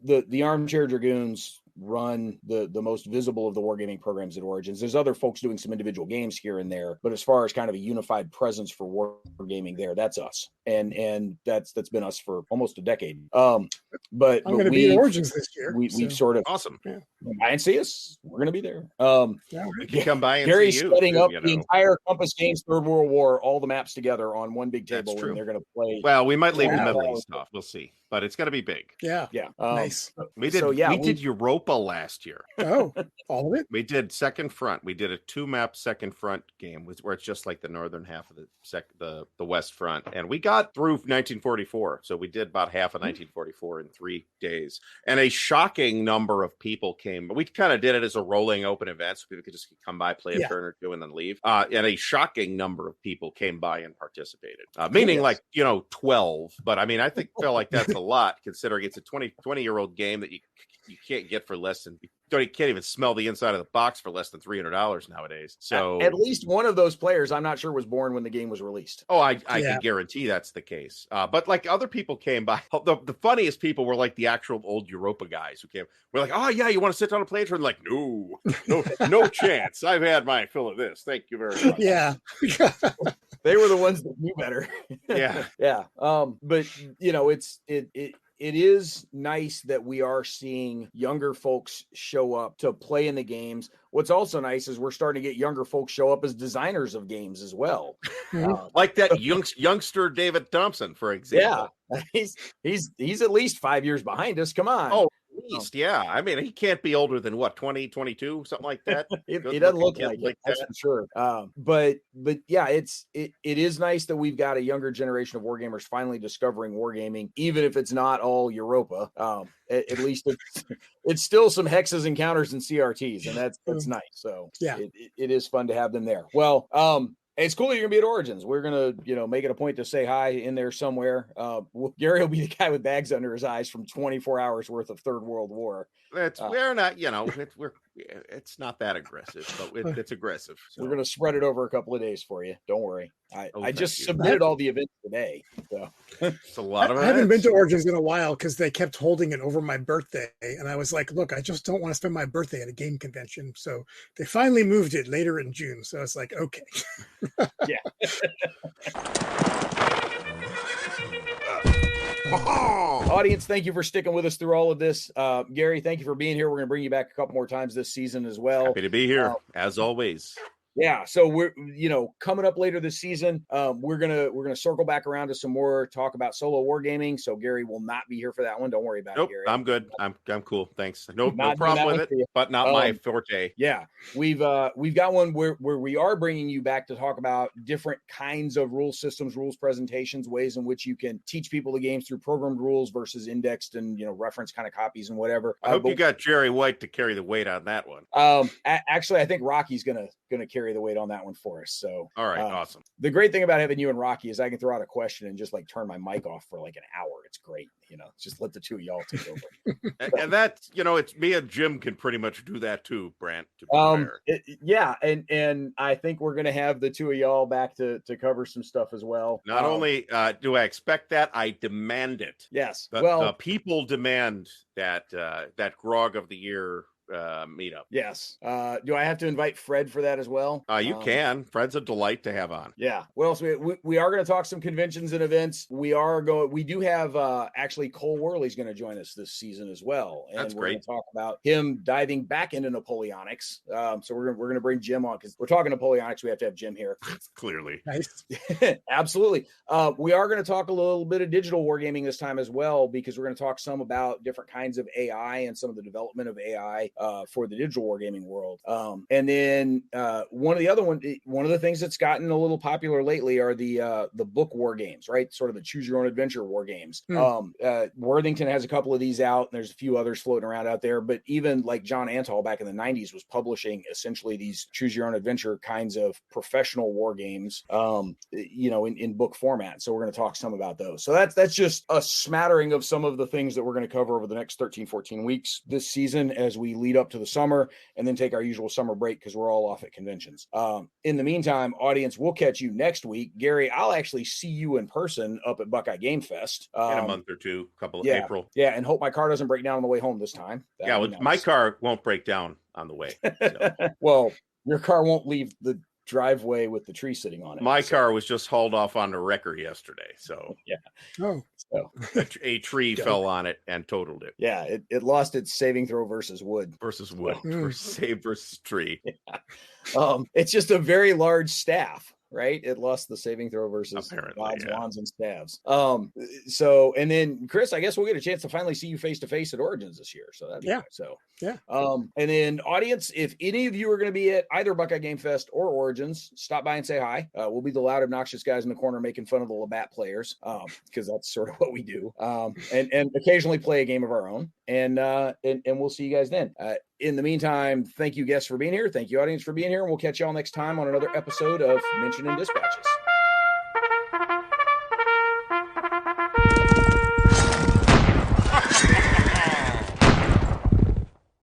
the Armchair Dragoons run the most visible of the wargaming programs at Origins. There's other folks doing some individual games here and there, but as far as kind of a unified presence for wargaming there, that's us. And that's been us for almost a decade. But I'm going to be at Origins this year. We've sort of awesome. Yeah. Buy and see us. We're going to be there. You can come by and Gary's see you. setting up the entire Compass Games Third World War, all the maps together on one big table, and they're going to play. Well, we might leave the Middle East off. We'll see, but it's going to be big. Yeah. Nice. We did Europa last year. Oh, all of it. We did Second Front. We did a 2-map Second Front game where it's just like the northern half of the West Front, and we got through 1944. So we did about half of 1944 in 3 days, and a shocking number of people came. We kind of did it as a rolling open event, so people could just come by, play a turn or two, and then leave. And a shocking number of people came by and participated, meaning like 12. But I mean, I feel like that's a lot considering it's a 20-year-old game that you can't get for less than. You can't even smell the inside of the box for less than $300 nowadays. So at least one of those players, I'm not sure, was born when the game was released. Oh, I can guarantee that's the case. But like other people came by. The funniest people were like the actual old Europa guys who came. We're like, oh yeah, you want to sit down and play it? And like, no chance. I've had my fill of this. Thank you very much. Yeah. They were the ones that knew better. Yeah. Yeah. But you know, it is nice that we are seeing younger folks show up to play in the games. What's also nice is we're starting to get younger folks show up as designers of games as well. Like that youngster David Thompson, for example. Yeah, he's at least 5 years behind us. Come on. Oh, at least, yeah. I mean, he can't be older than what, 20, 22, something like that. He doesn't look like it, that's for sure. But yeah, it is nice that we've got a younger generation of wargamers finally discovering wargaming, even if it's not all Europa. At least it's still some hexes and counters and CRTs, and that's nice. So yeah, it is fun to have them there. Well, it's cool you're gonna be at Origins. We're gonna, make it a point to say hi in there somewhere. Gary will be the guy with bags under his eyes from 24 hours worth of Third World War. We're not, it's not that aggressive, but it's aggressive. So. We're gonna spread it over a couple of days for you. Don't worry. I just submitted all the events today. So it's a lot of. I haven't been to Origins in a while because they kept holding it over my birthday, and I was like, "Look, I just don't want to spend my birthday at a game convention." So they finally moved it later in June. So it's like, okay. Yeah. Audience, thank you for sticking with us through all of this. Gary, thank you for being here. We're going to bring you back a couple more times this season as well. Happy to be here, as always. Yeah, so we're coming up later this season. We're gonna circle back around to some more talk about solo wargaming. So Gary will not be here for that one. Don't worry about it, Gary. I'm good. I'm cool. Thanks. No Not doing problem that with one it, but not my forte. Yeah, we've got one where we are bringing you back to talk about different kinds of rule systems, rules presentations, ways in which you can teach people the games through programmed rules versus indexed and reference kind of copies and whatever. I hope you got Jerry White to carry the weight on that one. Actually, I think Rocky's gonna carry the weight on that one for us. So all right, awesome. The great thing about having you and Rocky is I can throw out a question and just like turn my mic off for like an hour. It's great, just let the two of y'all take over. And that's it's me and Jim can pretty much do that too, Brant. Yeah, and I think we're gonna have the two of y'all back to cover some stuff as well. Not only do I expect that, I demand it. Yes, the people demand that Grog of the Year meetup. Yes. Do I have to invite Fred for that as well? You can. Fred's a delight to have on. Yeah. Well, so we are going to talk some conventions and events. We do have actually Cole Worley's going to join us this season as well. And that's we're great. Going to talk about him diving back into Napoleonics. So we're going to bring Jim on because we're talking Napoleonics. We have to have Jim here. Clearly. Nice. Absolutely. We are going to talk a little bit of digital wargaming this time as well, because we're going to talk some about different kinds of AI and some of the development of AI for the digital wargaming world. And then one of the things that's gotten a little popular lately are the book war games, right? Sort of the choose your own adventure war games. Worthington has a couple of these out, and there's a few others floating around out there, but even like John Antall back in the 90s was publishing essentially these choose your own adventure kinds of professional war games, in book format. So we're going to talk some about those. So that's just a smattering of some of the things that we're going to cover over the next 13, 14 weeks this season as we lead up to the summer and then take our usual summer break because we're all off at conventions. In the meantime, audience, we'll catch you next week. Gary, I'll actually see you in person up at Buckeye Game Fest in a month or two, April. Yeah, and hope my car doesn't break down on the way home this time. Nice. My car won't break down on the way. So. Well, your car won't leave the driveway with the tree sitting on it. My car was just hauled off on the wrecker yesterday. So yeah. Oh. So a tree fell on it and totaled it. Yeah, it lost its saving throw versus wood. Save versus tree. Yeah. It's just a very large staff. Right, it lost the saving throw versus gods, wands, and staves. So, and then Chris, I guess we'll get a chance to finally see you face to face at Origins this year. So that'd be good. So yeah. And then audience, if any of you are going to be at either Buckeye Game Fest or Origins, stop by and say hi. We'll be the loud, obnoxious guys in the corner making fun of the Labatt players, because that's sort of what we do. And occasionally play a game of our own. And we'll see you guys then. In the meantime, thank you guests for being here. Thank you audience for being here. And we'll catch y'all next time on another episode of Mention and Dispatches.